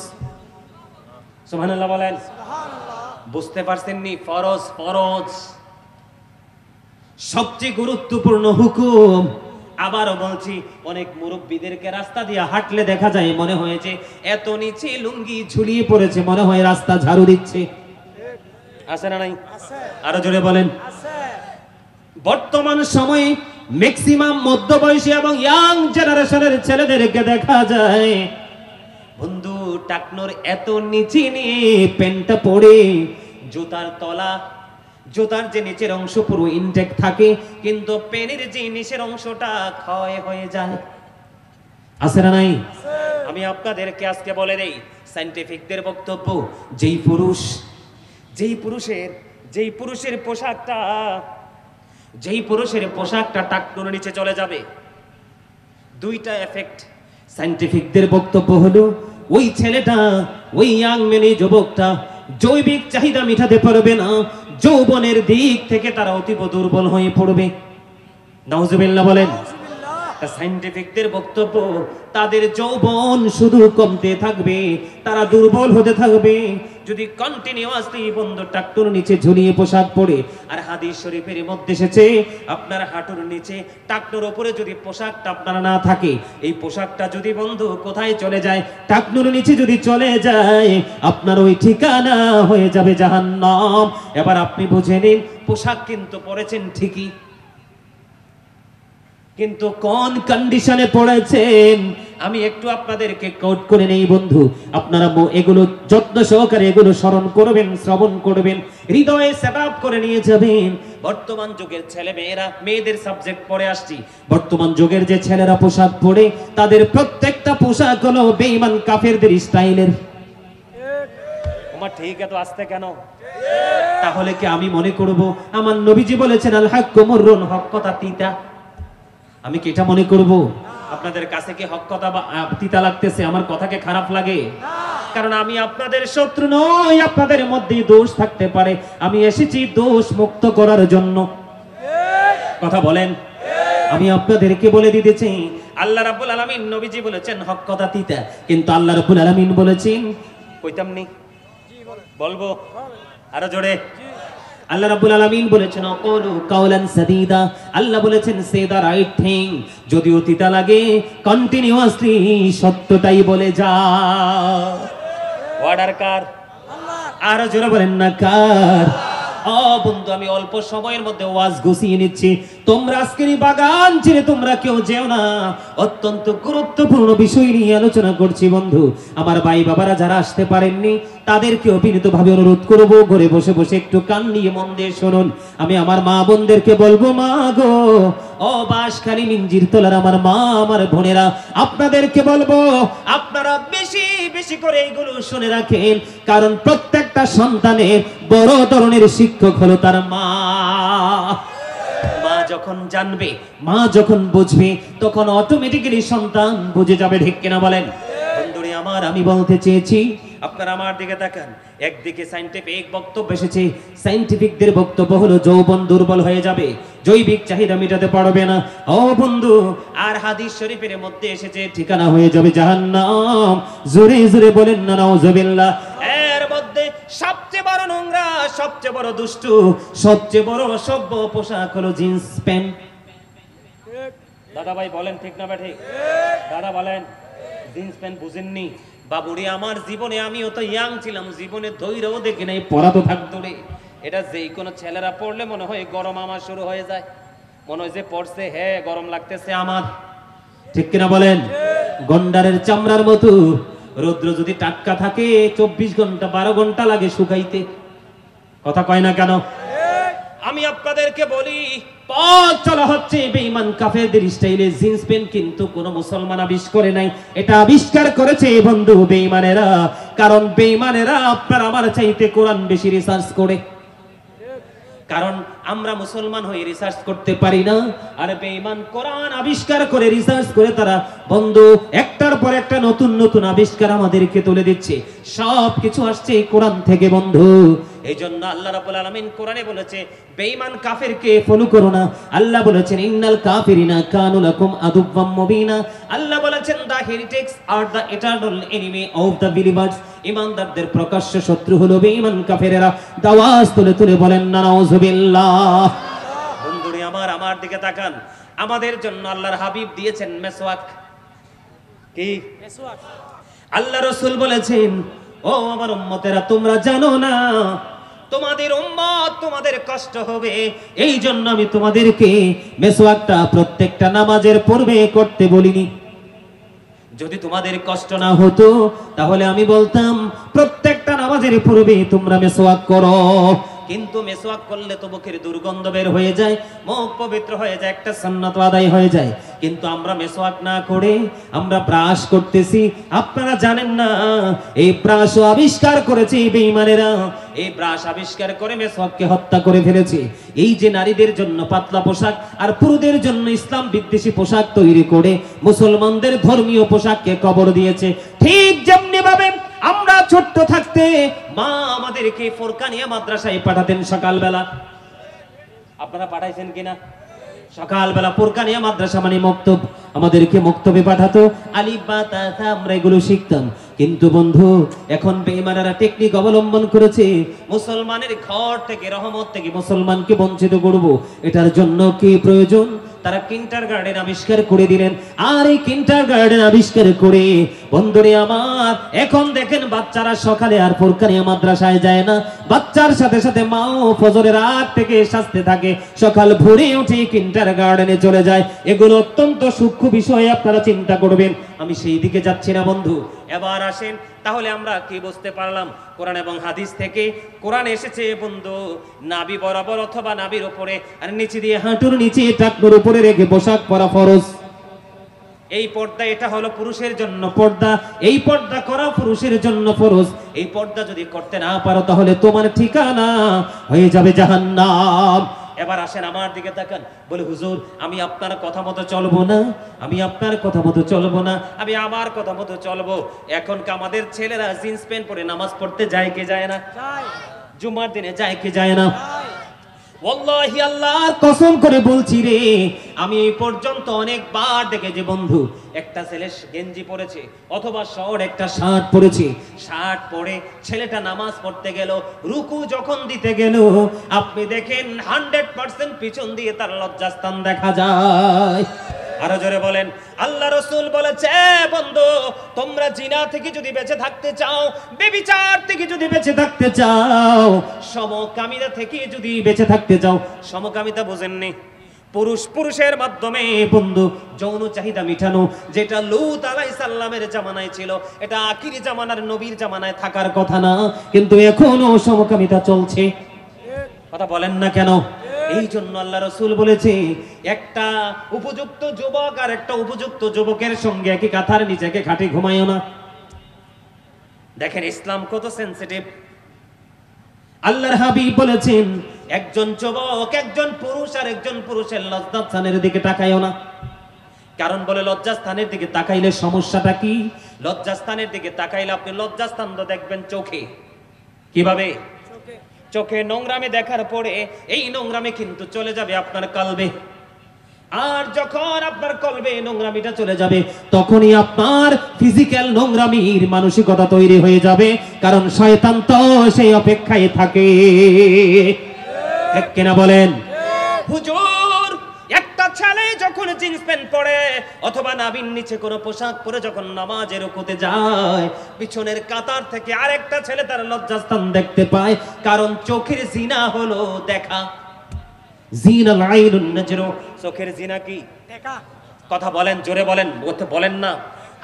সুবহানাল্লাহ বলেন। বুঝতে পারছেননি? ফরজ, ফরজ সবচেয়ে গুরুত্বপূর্ণ হুকুম। আবারও বলছি, অনেক মুরব্বীদেরকে রাস্তা দিয়ে হাঁটলে দেখা যায় মনে হয়েছে এত নিচে লুঙ্গি ঝুলিয়ে পড়েছে, মনে হয় রাস্তা ঝাড়ু দিচ্ছে। আছে না নাই? আরো জোরে বলেন। বর্তমান সময়ে ম্যাক্সিমাম মধ্যবয়সী এবং ইয়াং জেনারেশনের ছেলেদেরকে দেখা যায় বন্ধু টাকনোর এত নিচে নিয়ে প্যান্টটা পরে, জুতার তলা, জুতার যে নিচের অংশ পুরো ইনটেক থাকে, কিন্তু প্যানের যে নিচের অংশটা ক্ষয় হয়ে যায়। আছে না নাই? আমি আপনাদেরকে আজকে বলে দেই, সায়েন্টিফিকদের বক্তব্য, যেই পুরুষের পোশাকটা টাকনোর নিচে চলে যাবে, দুইটা এফেক্ট। সায়েন্টিফিকদের বক্তব্য হলো, ওই ছেলেটা, ওই ইয়াং মেয়ে, যুবকটা জৈবিক চাহিদা মেটাতে পারবে না, যৌবনের দিক থেকে তারা অতীব দুর্বল হয়ে পড়বে। নাউজুবিল্লাহ বলেন। সায়েন্টিফিকদের বক্তব্য, তাদের যৌবন শুধু কমতে থাকবে, তারা দুর্বল হতে থাকবে যদি কন্টিনিউয়াসলি বন্ধু টাকটুর নিচে ঝুলিয়ে পোশাক পরে। আর হাদিস শরীফের মধ্যে এসেছে, আপনার হাঁটুর নিচে টাকটুর উপরে যদি পোশাকটা আপনার না থাকে, এই পোশাকটা যদি বন্ধু কোথায় চলে যায়, টাকটুর নিচে যদি চলে যায়, আপনার ওই ঠিকানা হয়ে যাবে জাহান্নাম। এবার আপনি বুঝে নিন, পোশাক কিন্তু পরেছেন ঠিকই, কিন্তু কোন কন্ডিশনে পড়েছেন আমি একটু আপনাদেরকে কোট করে নেই বন্ধু। আপনারা এগুলো যত্ন সহকারে এগুলো স্মরণ করবেন, শ্রবণ করবেন, হৃদয়ে সেটআপ করে নিয়ে যাবেন। বর্তমান যুগের ছেলে মেয়েরা, মেয়েদের সাবজেক্ট পড়ে আসছি, বর্তমান যুগের যে ছেলেরা পোশাক পরে, তাদের প্রত্যেকটা পোশাক হলো বেঈমান কাফেরদের স্টাইলের। ঠিক এত আসতে কেন? তাহলে কি আমি মনে করব আমার নবীজি বলেছেন আল হাক্কু মুররুন, হক কথা তিতা? আমি কি এটা মনে করব? আপনাদের কাছে কি হক কথা বা তিতা লাগতেছে? আমার কথাকে খারাপ লাগে? কারণ আমি আপনাদের শত্রু নই, আপনাদের মধ্যে দোষ থাকতে পারে, আমি এসেছি দোষ মুক্ত করার জন্য। কথা বলেন। আমি আপনাদেরকে বলে দিতে চাই, আল্লাহ রাব্বুল আলামিন, নবীজি বলেছেন হক কথা তিতা, কিন্তু আল্লাহ রাব্বুল আলামিন বলেছেন, কইতাম নি? বলবো আরো জোরে। আল্লাহ রাব্বুল আলামিন বলেছেন আকুলু কাওলান সাদীদা, আল্লাহ বলেছেন সে দা রাইট থিং। যদিও তিতা লাগে, কন্টিনিউয়াসলি সত্যটাই বলে যা। অর্ডার কার? আল্লাহ। আরো জোরে বলেন না কার? বন্ধু, আমি অল্প সময়ের মধ্যে ওয়াজ গুছিয়ে নিচ্ছি, তোমরা আজকের বাগান ছেড়ে তোমরা কেউ যেও না, অত্যন্ত গুরুত্বপূর্ণ বিষয় নিয়ে আলোচনা করছি বন্ধু। আমার ভাই বাবারা যারা আসতে পারেননি, তাদেরকেও বিনীতভাবে অনুরোধ করবো, ঘরে বসে বসে একটু কান নিয়ে মন দিয়ে শুনুন। আমি আমার মা বোনদেরকে বলবো, মা গো, ও বাঁশখালী মিঞ্জির তলার আমার মা, আমার বোনেরা, আপনাদেরকে বলবো, আপনারা বেশি বেশি করে এইগুলো শুনে রাখেন, কারণ প্রত্যেকটা সন্তানের বড় ধরনের শিক্ষক হলো তার মা। মা যখন জানবে, মা যখন বুঝবে, তখন অটোমেটিক্যালি সন্তান বুঝে যাবে। ঠিক কিনা বলেন? বন্ধুরে আমার, আমি বলতে চেয়েছি, আপনারা আমার দিকে তাকান। একদিকে সায়েন্টিফিক বক্তব্য এসেছে, সায়েন্টিফিকদের বক্তব্য হলো যৌবন দুর্বল হয়ে যাবে, জৈবিক চাহিদা মেটাতে পারবে না। ও বন্ধু, আর হাদিস শরীফের মধ্যে এসেছে ঠিকানা হয়ে যাবে জাহান্নাম। জোরে জোরে বলেন না নাউজুবিল্লাহ। এর মধ্যে সবচেয়ে বড় নোংরা, সবচেয়ে বড় দুষ্টু, সবচেয়ে বড় অসভ্য পোশাক হলো জিন্স প্যান্ট। দাদা ভাই বলেন ঠিক না? ঠিক। দাদা বলেন, জিন্স প্যান্ট বুঝেননি? বাবুরে আমার জীবনে, আমিও তো ইয়াং ছিলাম, জীবনে ধৈর্যও দেখি নাই, পড়া তো থাকতো রে। এটা যেই কোনো ছেলেরা পড়লে মনে হয় গরম আমার শুরু হয়ে যায়, মনে হয় যে পড়ছে হ্যাঁ গরম লাগতেছে আমার, ঠিক কিনা বলেন? গন্ডারের চামড়ার মতো রৌদ্র যদি টাটকা থাকে 24 ঘন্টা 12 ঘন্টা লাগে শুকাইতে, কথা কয় না কেন? আমি আপনাদেরকে বলি, পথ চলা হচ্ছে বেঈমান কাফেরদের স্টাইলে জিন্স প্যান্ট, কিন্তু কোন মুসলমান আবিষ্কার করে নাই, এটা আবিষ্কার করেছে বন্ধু বেঈমানেরা। কারণ বেঈমানেরা আপনার আমার চাইতে কোরআন বেশি রিসার্চ করে, কারণ আমরা মুসলমান হয়ে রিসার্চ করতে পারি না, আর বেঈমান কোরআন আবিষ্কার করে রিসার্চ করে তারা বন্ধু একটার পর একটা নতুন নতুন আবিষ্কার আমাদেরকে তুলে দিচ্ছে। সব কিছু আসছে কোরআন থেকে বন্ধু। এই জন্য আল্লাহ রাব্বুল আলামিন কোরআনে বলেছে বেঈমান কাফেরকে ফলো করো না। আল্লাহ বলেছেন ইন্নাল কাফিরিনা কানু লাকুম আদুওয়াম মুবিনা। আল্লাহ বলেছেন the heretics are the eternal enemy of the believers. ঈমানদারদের প্রকাশ্য শত্রু হলো বেঈমান কাফেরেরা। দাওয়াজ তুলে তুলে বলেন না নাউযুবিল্লাহ। বন্ধুরে আমার দিকে তাকান, আমাদের জন্য আল্লাহর হাবিব দিয়েছেন মেসওয়াক। কি মেসওয়াক? আল্লাহ রাসূল বলেছেন ও আমার উম্মতেরা, তোমরা জানো না তোমাদের উম্মত তোমাদের কষ্ট হবে, এই জন্য আমি তোমাদেরকে মেসওয়াকটা প্রত্যেকটা নামাজের পূর্বে করতে বলিনি। যদি তোমাদের কষ্ট না হতো তাহলে আমি বলতাম প্রত্যেকটা নামাজের পূর্বে তোমরা মেসওয়াক করো, কিন্তু মেসওয়াক করলে তো মুখের দুর্গন্ধ বের হয়ে যায়, মুখ পবিত্র হয়ে যায়, একটা সুন্নাত আদায় হয়ে যায়। কিন্তু আমরা মেসওয়াক না করে আমরা ব্রাশ করতেছি। আপনারা জানেন না এই ব্রাশ আবিষ্কার করেছে বেঈমানেরা, এই ব্রাশ আবিষ্কার করে মেসওয়াককে হত্যা করে ফেলেছে। এই যে নারীদের জন্য পাতলা পোশাক আর পুরুষদের জন্য ইসলাম বিদ্বেষী পোশাক তৈরি করে মুসলমানদের ধর্মীয় পোশাককে কবর দিয়েছে, ঠিক যেমনি ভাবে আমরা ছোট্ট থাকতে মা আমাদেরকে ফোরকানিয়া মাদ্রাসায় পাঠাতেন সকালবেলা। আপনারা পাঠাইছেন কিনা? সকালবেলা ফোরকানিয়া মাদ্রাসা মানে মক্তব, আমাদেরকে মক্তবে পাঠাতো, আলিফ বা তা তা আমরা এগুলো শিখতাম। কিন্তু বন্ধু এখন বেঈমানেরা টেকনিক অবলম্বন করেছে, মুসলমানের ঘর থেকে রহমত থেকে মুসলমানকে বঞ্চিত করব। এটার জন্য কি প্রয়োজন? তারা কিন্ডারগার্টেন আবিষ্কার করে দিলেন। আর এই কিন্ডারগার্টেন আবিষ্কার করে বন্ধুরে আমার এখন দেখেন বাচ্চারা সকালে আর ফোরকানিয়া মাদ্রাসায় যায় না, বাচ্চার সাথে সাথে মাও ফজরের আগ থেকে সাজতে থাকে, সকাল ভোরে উঠে কিন্ডারগার্টেনে চলে যায়। এগুলো অত্যন্ত সূক্ষ্ম বিষয়, আপনারা চিন্তা করবেন। আমি সেই দিকে যাচ্ছি না বন্ধু। এবার আসেন, তাহলে আমরা কি বুঝতে পারলাম কোরআন এবং হাদিস থেকে? কোরআন এসেছে বন্ধু নাভি বরাবর অথবা নাভির উপরে আর নিচে দিয়ে হাঁটুর নিচে টাকনুর উপরে রেখে পোশাক পরা ফরজ। এই পর্দা এটা হলো পুরুষের জন্য পর্দা, এই পর্দা করা পুরুষের জন্য ফরজ। এই পর্দা যদি করতে না পারো তাহলে তোমার ঠিকানা হয়ে যাবে জাহান্নাম। এবার আসেন আমার দিকে তাকান, বলে হুজুর আমি আপনার কথা মতো চলবো না, আমি আপনার কথা মতো চলবো না, আমি আমার কথা মতো চলবো। এখন আমাদের ছেলেরা জিন্স প্যান্ট পরে নামাজ পড়তে যায় কি যায় না? জুমার দিনে যায় কি যায় না? ওয়াল্লাহি আল্লাহর কসম করে বলছি রে, আমি এই পর্যন্ত অনেকবার দেখেছি বন্ধু একটা ছেলে গেঞ্জি পরেছে অথবা শর্ট একটা শার্ট পরেছে, শার্ট পরে ছেলেটা নামাজ পড়তে গেল, রুকু যখন দিতে গেল আপনি দেখেন 100% পিছন দিয়ে তার লজ্জাস্থান দেখা যায়। আরো জোরে বলেন। আল্লাহ রাসূল বলেছে বন্ধু তোমরা জিনা থেকে যদি বেঁচে থাকতে চাও, ব্যভিচার থেকে যদি বেঁচে থাকতে চাও, সমকামিতা থেকে যদি বেঁচে থাকতে চাও, সমকামিতা বোঝেননি? পুরুষের মাধ্যমে বন্ধু যৌন চাহিদা মিটানো, যেটা লূত আলাইহিস সালামের জামানায় ছিল, এটা আখিরি জামানার নবীর জামানায় থাকার কথা না, কিন্তু এখনো সমকামিতা চলছে। কথা বলেন না কেন? এই জন্য আল্লাহ রাসূল বলেছে একটা উপযুক্ত যুবক আর একটা উপযুক্ত যুবকের সঙ্গে একই কাঁথার নিচে খাটে ঘুমায়ও না। দেখেন ইসলাম কত সেনসিটিভ। আল্লাহর হাবিব বলেছেন একজন যুবক একজন পুরুষ আর একজন পুরুষের লজ্জাস্থানের দিকে তাকায়ও না। কারণ বলে লজ্জাস্থানের দিকে তাকাইলে সমস্যাটা কি? লজ্জাস্থানের দিকে তাকাইলে আপনি লজ্জাস্থান তো দেখবেন চোখে। কিভাবে? চোখে নোংরামি দেখার পরে এই নোংরামি কিন্তু চলে যাবে আপনার কলবে, আর যখন আপনার কলবে নোংরামিটা চলে যাবে তখনই আপনার ফিজিক্যাল নোংরামির মানসিকতা তৈরি হয়ে যাবে, কারণ শয়তান তো সেই অপেক্ষায় থাকে। ঠিক কিনা বলেন? হুজুর একটা ছেলে যখন জিন্স প্যান্ট পরে অথবা নাভির নিচে কোনো পোশাক পরে যখন নামাজে রুকুতে যায়, পিছনের কাতার থেকে আরেকটা ছেলে তার লজ্জাস্থান দেখতে পায়, কারণ চোখের জিনা হলো দেখা। জিনাল আইনুন নাজরু, চোখের জিনা কি? দেখা। কথা বলেন, জোরে বলেন, বলেন না।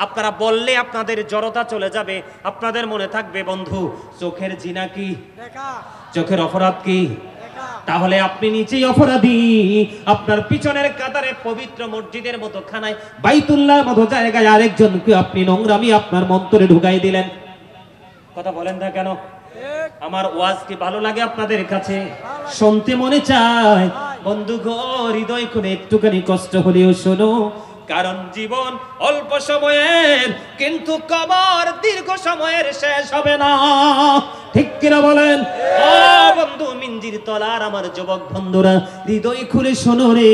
আপনারা বললে আপনাদের জড়তা চলে যাবে, আপনাদের মনে থাকবে বন্ধু চোখের জিনা কি? দেখা। চোখের অপরাধ কি? তাহলে আপনি নিজেই অপরাধী। আপনার পিছনের কাতারে পবিত্র মসজিদের মতো খানায় বাইতুল্লাহর মতো জায়গায় আরেকজনকে আপনি নোংরামি আপনার মন্তরে ঢুকাই দিলেন। কথা বলেন না কেন? আমার ওয়াজ কি ভালো লাগে আপনাদের কাছে? শুনতে মনে চায়? বন্ধু গো, হৃদয় করে একটুখানি কষ্ট হলেও শোনো, কারণ জীবন অল্প সময়ের, কিন্তু কবর দীর্ঘ সময়ের শেষ হবে না। ঠিক কিনা বলেন? ও বন্ধু মিঞ্জির তলার আমার যুবক বন্ধুরা, হৃদয় খুলে শোনো রে,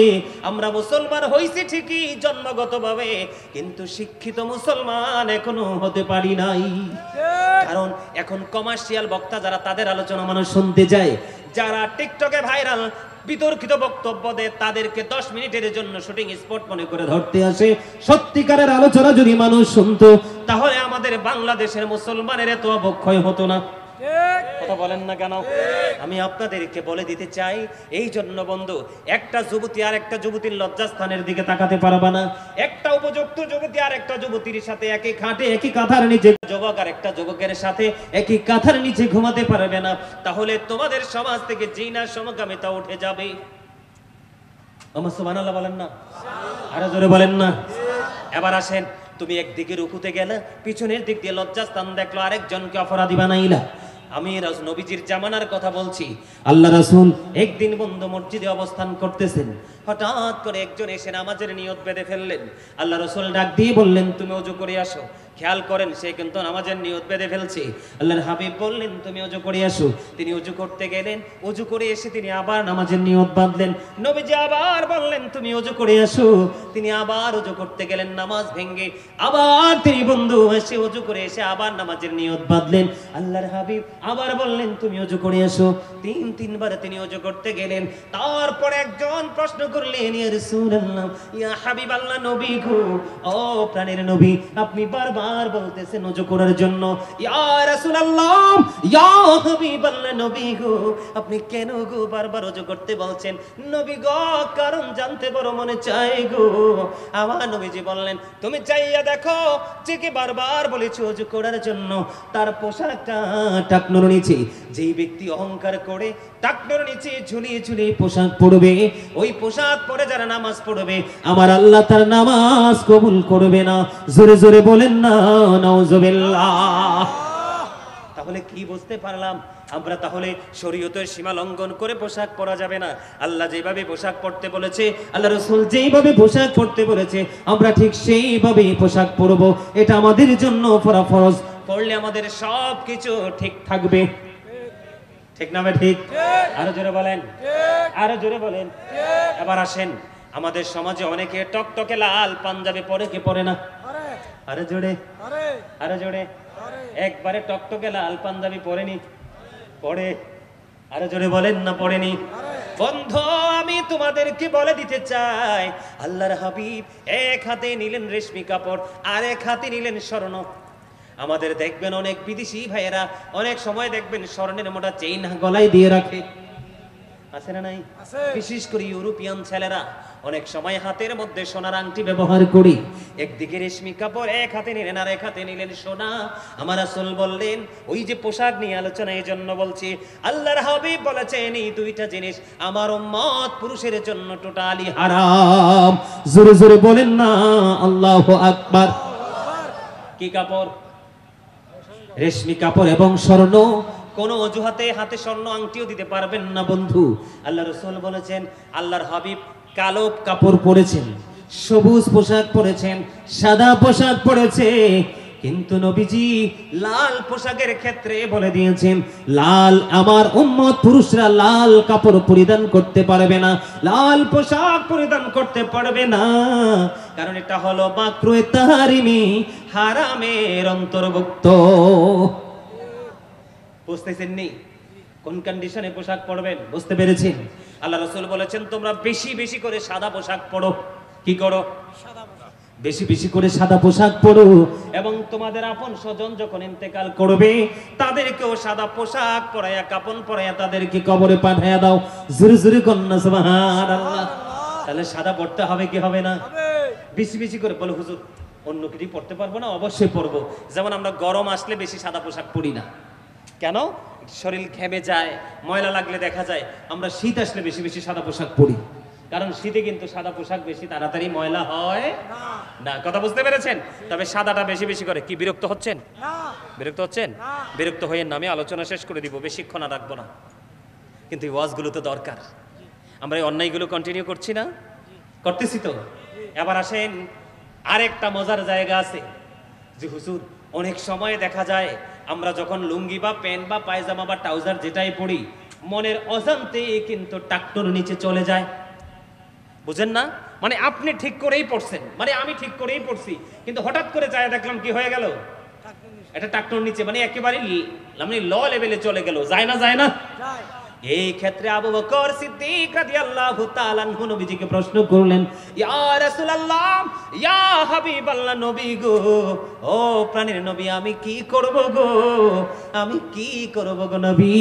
আমরা মুসলমান হইছি ঠিকই জন্মগতভাবে, কিন্তু শিক্ষিত মুসলমান এখনো হতে পারি নাই। কারণ এখন কমার্শিয়াল বক্তা যারা, তাদের আলোচনা মানুষ শুনতে যায়, যারা টিকটকে ভাইরাল বিতর্কিত বক্তব্য দেয়, তাদেরকে 10 মিনিটের জন্য শুটিং স্পট মনে করে ধরতে আসে। সত্যিকারের আলোচনা যদি মানুষ শুনতো, তাহলে আমাদের বাংলাদেশের মুসলমানের এত অবক্ষয় হতো না। কথা বলেন না কেন? আমি আপনাদেরকে বলে দিতে চাই, এই জন্য বন্ধু, একটা যুবতী আর একটা যুবতীর লজ্জাস্থানের দিকে তাকাতে পারবা না। একটা উপযুক্ত যুবতী আর একটা যুবতীর সাথে একই খাটে একই কাঁথার নিচে, যুবক আর একটা যুবকের সাথে একই কাঁথার নিচে ঘুমাতে পারবে না। তাহলে তোমাদের সমাজ থেকে জিনা সমকামিতা উঠে যাবে। আমার সুবহানাল্লাহ বলেন না? আরো জোরে বলেন না? এবার আসেন, তুমি একদিকে রুকুতে গেলে, পিছনের দিক দিয়ে লজ্জাস্থান দেখলো, আরেকজনকে অপরাধী বানাইলা। আমি নবীজির জামানার কথা বলছি। আল্লাহ রাসূল একদিন বন্ধু মসজিদে অবস্থান করতেছেন, হঠাৎ করে একজন এসে নামাজের নিয়ত বেঁধে ফেললেন। আল্লাহ রাসূল ডাক দিয়ে বললেন, তুমি ওযু করে আসো। খেয়াল করেন, সে কিন্তু নামাজের নিয়ত বেঁধে ফেলছে। আল্লাহর হাবিব বললেন, তুমি ওযু করে আসো। তিনি ওযু করতে গেলেন, ওযু করে এসে তিনি আবার নামাজের নিয়ত বাঁধলেন। নবীজি আবার বললেন, তুমি ওযু করে আসো। তিনি আবার ওযু করতে গেলেন, নামাজ ভেঙে আবার তিনি বন্ধু এসে ওযু করে এসে আবার নামাজের নিয়ত বাঁধলেন। আল্লাহর হাবিব আবার বললেন, তুমি ওযু করে আসো। তিনবার তিনি ওযু করতে গেলেন। তারপর একজন প্রশ্ন করলেন, ইয়া রাসূলুল্লাহ, ইয়া হাবিবাল্লাহ, নবী গো, ও প্রাণের নবী, আপনি বারবার বলতেছেন ওযু করার জন্য। ইয়া রাসূলুল্লাহ, ইয়া হাবিবাল্লাহ, নবী গো, আপনি কেন গো বারবার ওযু করতে বলছেন? নবী গো, কারণ জানতে বড় মনে চায় গো। আমার নবীজি বললেন, তুমি চাইয়া দেখো, যে কে বারবার বলেছে ওযু করার জন্য, তার পোশাকটা টাকনোর নিচে, যেই ব্যক্তি অহংকার করে টাকনোর নিচে ঝুলিয়ে ঝুলিয়ে পোশাক পরবে, ওই পোশাক পরে যারা নামাজ পড়বে, আমার আল্লাহ তার নামাজ কবুল করবে না। জোরে জোরে বলেন না নাউজুবিল্লাহ। তাহলে কি বুঝতে পারলাম আমরা? তাহলে শরীয়তের সীমা লঙ্ঘন করে পোশাক পরা যাবে না। আল্লাহ যেভাবে পোশাক পরতে বলেছে, আল্লাহ রাসূল যেভাবে পোশাক পরতে বলেছে, আমরা ঠিক সেইভাবেই পোশাক পরবো। এটা আমাদের জন্য ফরজ। পড়লে আমাদের সব কিছু ঠিক থাকবে। ঠিক না ভাই? ঠিক। আরো জোরে বলেন, আরো জোরে বলেন। এবার আসেন, আমাদের সমাজে অনেকে টকটকে লাল পাঞ্জাবি পরে, কে পরে না? আরো জোরে, আরো জোরে। একবারে টকটকে লাল পাঞ্জাবি পরেনি? পরে। আরো জোরে বলেন না পড়েনি? বন্ধু, আমি তোমাদেরকে বলে দিতে চাই, আল্লাহর হাবিব এক হাতে নিলেন রেশমি কাপড়, আর এক হাতে নিলেন স্বর্ণ। আমাদের দেখবেন অনেক বিদেশি ভাইয়েরা অনেক সময় দেখবেন স্বর্ণের মোটা চেইন গলায় দিয়ে রাখে, আছে না নাই? বিশেষ করে ইউরোপিয়ান ছেলেরা অনেক সময় হাতের মধ্যে সোনার আংটি ব্যবহার করি। একদিকে রেশমি কাপড় এক হাতে নিলেন, আর এক হাতে নিলেন সোনা। আমার রাসূল বললেন, ওই যে পোশাক নিয়ে আলোচনা, এই জন্য বলছি, আল্লাহর হাবিব বলেছেন এই দুইটা জিনিস আমার উম্মত পুরুষের জন্য টোটালি হারাম। জোরে জোরে বলেন না আল্লাহু আকবার। কি কাপড়? রেশমি কাপড় এবং স্বর্ণ। কোন অজুহাতে হাতে স্বর্ণ আংটিও দিতে পারবেন না বন্ধু। আল্লাহ রাসূল বলেছেন, আল্লাহর হাবিব কালো কাপড় পরেছেন, সবুজ পোশাক পরেছেন, সাদা পোশাক পরেছে, কিন্তু নবীজি লাল পোশাকের ক্ষেত্রে বলে দিয়েছেন, লাল আমার উম্মত পুরুষরা লাল কাপড় পরিধান করতে পারবে না, লাল পোশাক পরিধান করতে পারবে না, কারণ এটা হলো মাকরুহে তাহরিমি, হারামের অন্তর্ভুক্ত। বুঝতেছেন নি? কোন কন্ডিশনে পোশাক পরবেন বুঝতে পেরেছেন? আল্লাহ রাসূল বলেছেন তোমরা বেশি বেশি করে সাদা পোশাক পরো। কি করো? বেশি বেশি করে সাদা পোশাক পরো, এবং তোমাদের আপন স্বজন যখন ইন্তেকাল করবে তাদেরকেও সাদা পোশাক পরাইয়া কাপন পরাইয়া তাদেরকে কবরে পাঠাইয়া দাও। জোরে জোরে কন্যা সুবহানাল্লাহ। তাহলে সাদা পড়তে হবে কি হবে না? বেশি বেশি করে। বলো হুজুর অন্য কিছু পড়তে পারবো না? অবশ্যই পরবো। যেমন আমরা গরম আসলে বেশি সাদা পোশাক পরি না, কেন? শরীর ঘেমে যায়, ময়লা লাগলে দেখা যায়। আমরা শীত আসলে বেশি বেশি সাদা পোশাক পরি, কারণ শীতে কিন্তু সাদা পোশাক বেশি তাড়াতাড়ি ময়লা হয় না। কথা বুঝতে পেরেছেন? তবে সাদাটা বেশি বেশি করে। কি বিরক্ত হচ্ছেন? বিরক্ত হচ্ছেন? বিরক্ত হয়ে নামে আলোচনা শেষ করে দিব, বেশিক্ষণ আর রাখবো না। কিন্তু এই ওয়াজগুলো তো দরকার। আমরা এই অন্যায়গুলো কন্টিনিউ করছি না? করতেছি তো। এবার আসেন, আরেকটা মজার জায়গা আছে যে হুজুর অনেক সময় দেখা যায় আমরা যখন লুঙ্গি বা প্যান্ট বা পায়জামা বা ট্রাউজার যেটাই পরি, মনের অজান্তে কিন্তু টাকটোর নিচে চলে যায়। বুঝেন না? মানে আপনি ঠিক করেই পড়ছেন, মানে আমি ঠিক করেই পড়ছি, কিন্তু হঠাৎ করে যায় দেখলাম কি হয়ে গেল, এটা টাকটোর নিচে, মানে একেবারে মানে ল লেভেলে চলে গেল। যায় না? যায় না? এই ক্ষেত্রে আবু বকর সিদ্দিক রাদিয়াল্লাহু তাআলা আনহু নবীজিকে প্রশ্ন করলেন, ইয়া রাসূলুল্লাহ, ইয়া হাবিবাল্লাহ, নবী গো, ও প্রাণের নবী, আমি কি করব গো? আমি কি করব গো নবী?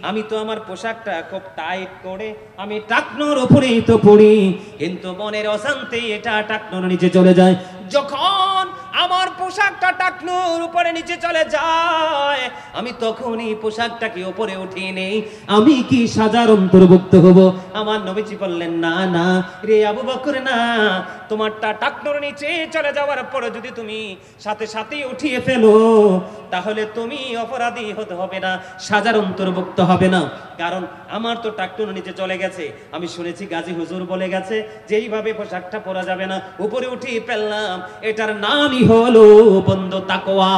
আমি তো আমার পোশাকটা খুব টাইট করে আমি টাকনোর উপরেই তো পড়ি, কিন্তু মনের অশান্তি এটা টাকনোর নিচে চলে যায়। যখন আমার পোশাকটা টাকনোর উপরে নিচে চলে যায়, আমি তখনই পোশাকটাকে উপরে উঠিয়ে নেই। আমি কি সাজার অন্তর্ভুক্ত হব? আমার নবীজি বললেন, না না রে আবু বকর, না, তোমারটা টাকনোর নিচে চলে যাওয়ার পরে যদি তুমি সাথে সাথে উঠিয়ে ফেলো, তাহলে তুমি অপরাধী হতে হবে না, সাজার অন্তর্ভুক্ত হবে না। কারণ আমার তো টাকনোর নিচে চলে গেছে। আমি শুনেছি গাজী হুজুর বলে গেছে যে এইভাবে পোশাকটা পরা যাবে না, উপরে উঠিয়ে ফেললাম, এটার নামই হলো বন্ধু তাকওয়া।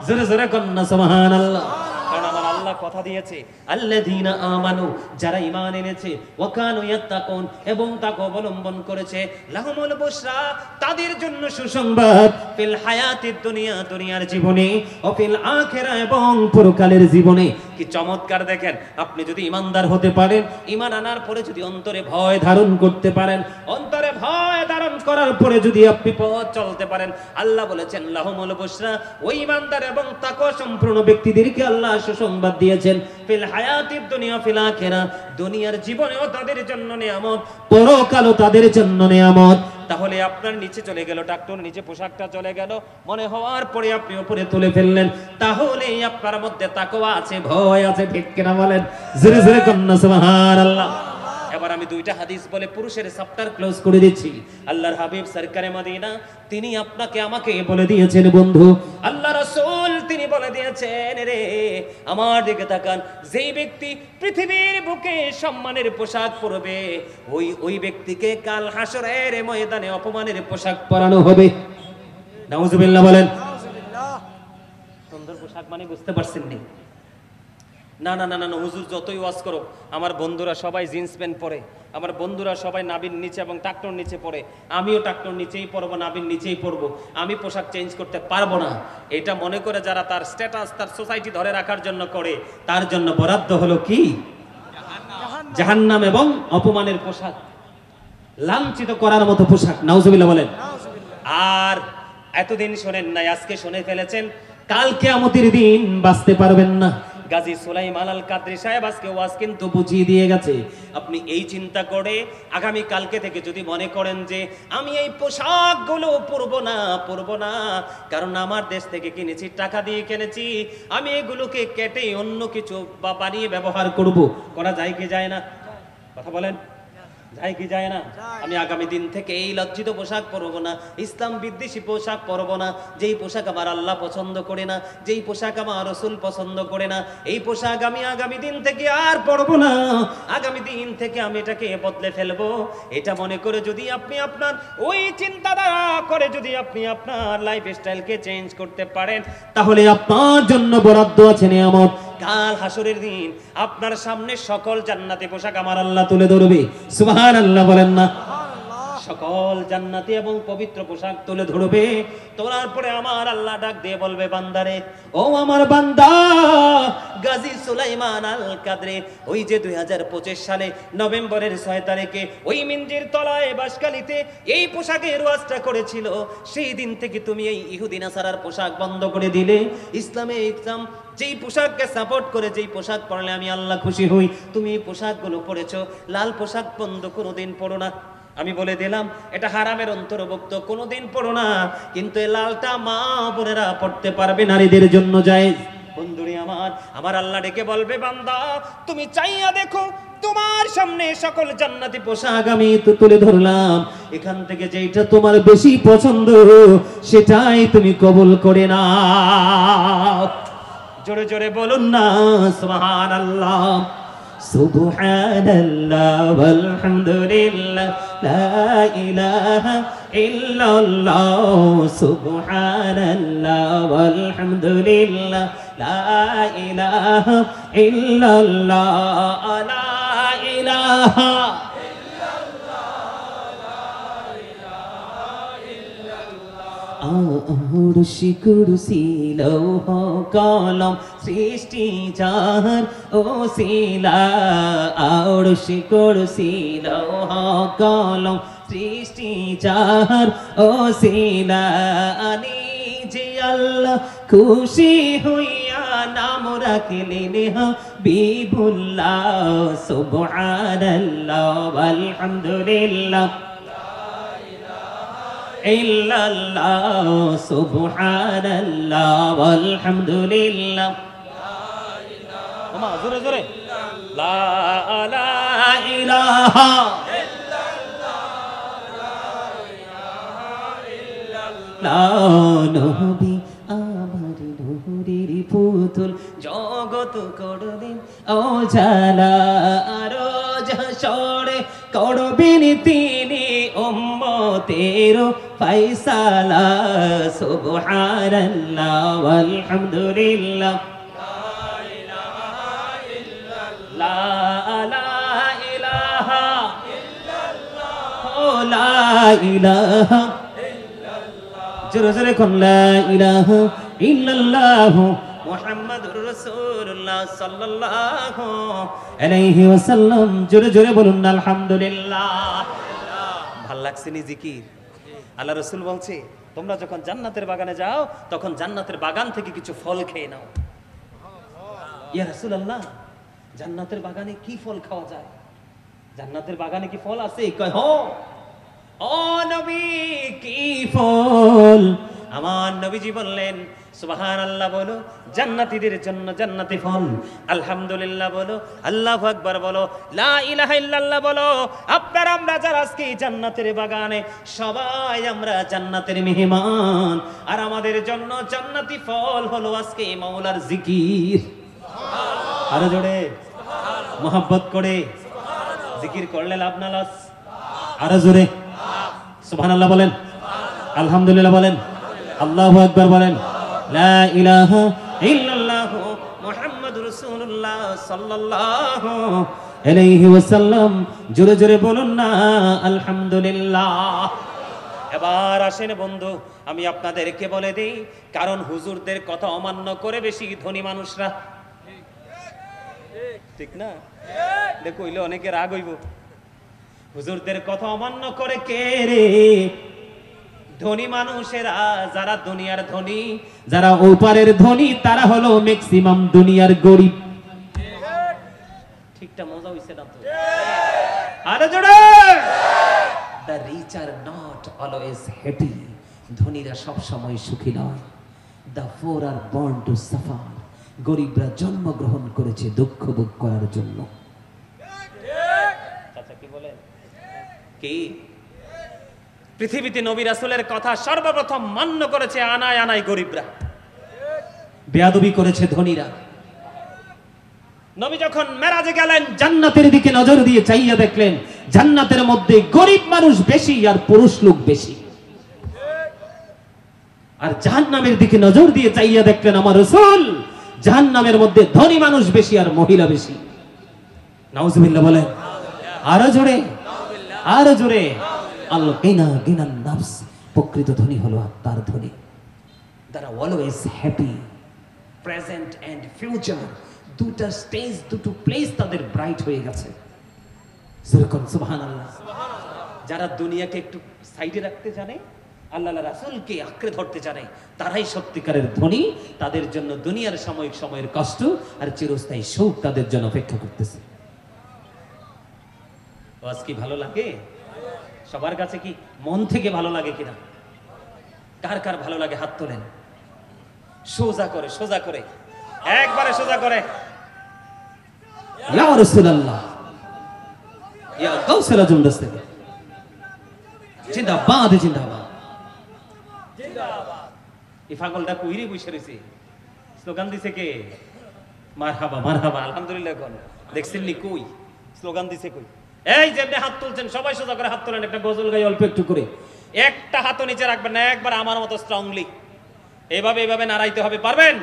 জোরে জোরে কন্যা সুবহানাল্লাহ। কারণ আমার আল্লাহ কথা দিয়েছে, আল্লাযীনা আমানু, যারা ঈমান এনেছে, ওয়া কানু ইয়াত্তাকুন, এবং তাকওয়া অবলম্বন করেছে, লাহুমুল বুশরা, তাদের জন্য সুসংবাদ, ফিল হায়াতিদ দুনিয়া, দুনিয়ার জীবনে, ও ফিল আখিরা, এবং পরকালের জীবনে। কি চমৎকার দেখেন, আপনি যদি ঈমানদার হতে পারেন, ঈমান আনার পরে যদি অন্তরে ভয় ধারণ করতে পারেন, অন্তরে ভয় ধারণ করার পরে যদি আপনি পথ চলতে পারেন, আল্লাহ বলেছেন লাহুমুল বুশরা, ওই ঈমানদার এবং তাকওয়া সম্পূর্ণ ব্যক্তিদেরকে আল্লাহ সুসংবাদ দিয়েছেন, ফিল হায়াতিদ দুনিয়া ফিল আখিরা, দুনিয়ার জীবনেও তাদের জন্য নিয়ামত, পরকালও তাদের জন্য নিয়ামত। তাহলে আপনার নিচে চলে গেল, টাকটোর নিচে পোশাকটা চলে গেল, মনে হওয়ার পরে আপনি উপরে তুলে ফেললেন, তাহলে আপনার মধ্যে তাকওয়া আছে, ভয় আছে। ঠিক কিনা বলেন? জোরে জোরে কন্যা সুবহানাল্লাহ। এবার আমি দুইটা হাদিস বলে পুরুষের চ্যাপ্টার ক্লোজ করে দিচ্ছি। আল্লাহর হাবিব সরকারে মদিনা তিনি আপনাকে আমাকে বলে দিয়েছেন বন্ধু, আল্লাহ রাসূল তিনি বলে দিয়েছেন, রে আমার দিকে তাকান, যেই ব্যক্তি পৃথিবীর বুকে সম্মানের পোশাক পরবে, ওই ব্যক্তিকে কাল হাসরের ময়দানে অপমানের পোশাক পরানো হবে। নাউজুবিল্লাহ বলেন। সুন্দর পোশাক মানে বুঝতে পারছেন নি? না না না না, হুজুর যতই ওয়াজ করো, আমার বন্ধুরা সবাই জিন্স প্যান্ট পরে, আমার বন্ধুরা সবাই নাবির নিচে এবং টাকটোর নিচে পরে, আমিও টাকটোর নিচেই পরবো, নাবির নিচেই পরবো, আমি পোশাক চেঞ্জ করতে পারবো না, এটা মনে করে যারা তার স্ট্যাটাস, তার সোসাইটি ধরে রাখার জন্য করে, তার জন্য বরাদ্দ হলো কি? জাহান্নাম এবং অপমানের পোশাক, লাঞ্ছিত করার মতো পোশাক। নাউজুবিল্লাহ বলেন। আর এতদিন শোনেন নাই, আজকে শুনে ফেলেছেন, কাল কিয়ামতের দিন বাঁচতে পারবেন না। গাজী সুলাইমান আল কাদরী সাহেব আজকে ওয়াজ কিন্তু বুঝিয়ে দিয়ে গেছে। আপনি এই চিন্তা করে আগামী কালকে থেকে যদি মনে করেন যে আমি এই পোশাকগুলো পরবো না, কারণ আমার দেশ থেকে কিনেছি, টাকা দিয়ে কিনেছি, আমি এগুলোকে কেটে অন্য কিছু বা বানিয়ে ব্যবহার করব, করা যায় কি যায় না? কথা বলেন, যায় কি যায় না? আমি আগামী দিন থেকে এই লজ্জিত পোশাক পরবো না, ইসলাম বিদ্বেষী পোশাক পরবো না, যেই পোশাক আমার আল্লাহ পছন্দ করে না, যেই পোশাক আমার রাসূল পছন্দ করে না, এই পোশাক আমি আগামী দিন থেকে আর পরবো না। আগামী দিন থেকে আমি এটাকে বদলে ফেলবো। এটা মনে করে যদি আপনি আপনার ওই চিন্তাধারা করে যদি আপনি আপনার লাইফস্টাইলকে চেঞ্জ করতে পারেন, তাহলে আপনার জন্য বরাদ্দ আছে নিয়ামত। কাল হাসরের দিন আপনার সামনে সকল জান্নাতি পোশাক আমার আল্লাহ তুলে ধরবে। সুবহানাল্লাহ বলেন না? সকল জান্নাতি এবং পবিত্র পোশাক তুলে ধরবে। তোলার পরে আমার আল্লাহ ডাক দিয়ে বলবে, বান্দারে, ও আমার বান্দা গাজী সুলাইমান আল কাদরি, ওই যে 2025 সালে নভেম্বরের 6 তারিখে ওই মিঞ্জির তলায় বাসকালিতে এই পোশাকের ওয়াজটা করেছিল, সেই দিন থেকে তুমি এই ইহুদি নাসারার পোশাক বন্ধ করে দিলে। ইসলাম যেই পোশাককে সাপোর্ট করে, যেই পোশাক পরলে আমি আল্লাহ খুশি হই, তুমি এই পোশাকগুলো পরেছো, লাল পোশাক বন্ধ কোনোদিন পরো না। আমি বলে দিলাম এটা হারামের অন্তর্ভুক্ত, কোনোদিন পড়ো না, কিন্তু এই লালটা মা বোনেরা পড়তে পারবে, নারীদের জন্য জায়েজ। বন্ধুরে আমার আল্লাহ ডেকে বলবে, বান্দা তুমি চাইয়া দেখো, তোমার সামনে সকল জান্নাতি পোশাক আমি তো তুলে ধরলাম, এখান থেকে যেটা তোমার বেশি পছন্দ সেটাই তুমি কবুল করে নাও। জোরে জোরে বলুন না সুবহানাল্লাহ। সুবহানাল্লাহ ওয়ালহামদুলিল্লাহ লা ইলাহা ইল্লাল্লাহ, সুবহানাল্লাহ ওয়ালহামদুলিল্লাহ লা ইলাহা ইল্লাল্লাহ, লা ইলাহা আরশি কুরসি লৌহ কলম সৃষ্টি যার ওসিলা, আরশি কুরসি লৌহ কলম সৃষ্টি যার ওসিলা, নিজে আল্লাহ খুশি হইয়া নাম রাখলেন হাবিবুল্লাহ। সুবহানাল্লাহ ওয়ালহামদুলিল্লাহ ইল্লাল্লাহ, সুবহানাল্লাহ ওয়ালহামদুলিল্লাহ, ওমা জোরে জোরে, লা ইলাহা ইল্লাল্লাহ। নবী আমার নূরের পুতুল, জগৎ করবেন উজালা, আরো যশোরে করবেন তিনি উম্মতের ফায়সালা। সুবহানাল্লাহ ওয়ালহামদুলিল্লাহ লা ইলাহা ইল্লাল্লাহ, লা ইলাহা জোরে জোরে কোন লা ইলাহা ইল্লাল্লাহ মুহাম্মাদুর রাসূলুল্লাহ সাল্লাল্লাহু আলাইহি ওয়াসাল্লাম। জোরে জোরে বলুন আলহামদুলিল্লাহ। ভাল লাগছে নি জিকির? আল্লাহ রাসূল বলছে, তোমরা যখন জান্নাতের বাগানে যাও তখন জান্নাতের বাগান থেকে কিছু ফল খেয়ে নাও। ইয়া রাসূলুল্লাহ, জান্নাতের বাগানে কি ফল খাওয়া যায়? জান্নাতের বাগানে কি ফল আছে? কয় হ। ও নবী, কি ফল? আমার নবীজি বললেন, সুবহানাল্লাহ বলো, জান্নাতীদের জন্য জান্নাতি ফল, আলহামদুলিল্লাহ বলো, আল্লাহু আকবার বলো, লা ইলাহা ইল্লাল্লাহ বলো। আপনারা আমরা যারা আজকে জান্নাতের বাগানে, সবাই আমরা জান্নাতের মেহমান, আর আমাদের জন্য জান্নাতি ফল হলো আজকে মাওলার জিকির। আরো জোরে মোহাব্বত করে জিকির করলে লাভ না লস? আরো জোরে সুবহানাল্লাহ বলেন, আলহামদুলিল্লাহ বলেন, আল্লাহু আকবার বলেন, লা ইলাহা ইল্লাল্লাহ মুহাম্মাদুর রাসূলুল্লাহ সাল্লাল্লাহু আলাইহি ওয়াসাল্লাম। জোরে জোরে বলুন না আলহামদুলিল্লাহ। এবার আসেন বন্ধু, আমি আপনাদেরকে বলে দেই, কারণ হুজুরদের কথা অমান্য করে বেশি ধনী মানুষরা, ঠিক না? কইলে অনেকে রাগ হইব। হুজুরদের কথা অমান্য করে কে রে? ধনী মানুষেরা, যারা দুনিয়ার ধনী, যারা ওপারের ধনী, তারা হলো ম্যাক্সিমাম দুনিয়ার গরিব। ঠিকটা মজা হইছে না তো? আরে জোরে, the rich are not always happy, ধনীরা সব সময় সুখী নয়। the poor are born to suffer, গরিবরা জন্মগ্রহণ করেছে দুঃখ ভোগ করার জন্য। চাচা কি বলে? কি পৃথিবীতে নবী রাসূলের কথা সর্বপ্রথম মান্য করেছে আনায় আনায় গরিবরা, বেয়াদবি করেছে ধনীরা। নবী যখন মেরাজে গেলেন, জান্নাতের দিকে নজর দিয়ে চাইয়া দেখলেন জান্নাতের মধ্যে গরিব মানুষ বেশি আর পুরুষ লোক বেশি, আর জাহান্নামের দিকে নজর দিয়ে চাইয়া দেখলেন আমার রাসূল জাহান্নামের মধ্যে ধনী মানুষ বেশি আর মহিলা বেশি। নাউজুবিল্লাহ বলেন, আরো জোরে, আরো জোরে। আল গিনা গিনান নাফস, প্রকৃত ধনী হলো আত্মার ধনী। তারা always happy, present and future, দুটো স্টেজ, দুটো প্লেস তাদের ব্রাইট হয়ে গেছে। সুবহানাল্লাহ। যারা দুনিয়াকে একটু সাইডে রাখতে জানে, আল্লাহ রাসূলকে আঁকড়ে ধরতে জানে, তারাই সত্যিকারের ধনী। তাদের জন্য দুনিয়ার সাময়িক সময়ের কষ্ট আর চিরস্থায়ী সুখ তাদের জন্য অপেক্ষা করতেছে। আজ কি ভালো লাগে? সবার কাছে কি মন থেকে ভালো লাগে কিনা? কার কার ভালো লাগে হাত তোলেন। সোজা করে, সোজা করে, একবারে সোজা করে। ইয়া রাসূলুল্লাহ, ইয়া গাউসুল আজম দস্তগীর, জিন্দাবাদ জিন্দাবাদ জিন্দাবাদ। এই পাগলটা কইরে বসে রইছে, স্লোগান দিছে কে? মারহাবা মারহাবা, আলহামদুলিল্লাহ। কোন দেখছেন নি কই স্লোগান দিছে কই? এই যে আপনি হাত তুলছেন, সবাই সোজা করে হাত তোলেন। একটা গজল গাই অল্প একটু করে, একটা হাতও নিচে রাখবেন না, একবার আমার মতো স্ট্রংলি এভাবে এভাবে নাড়াইতে হবে। পারবেন?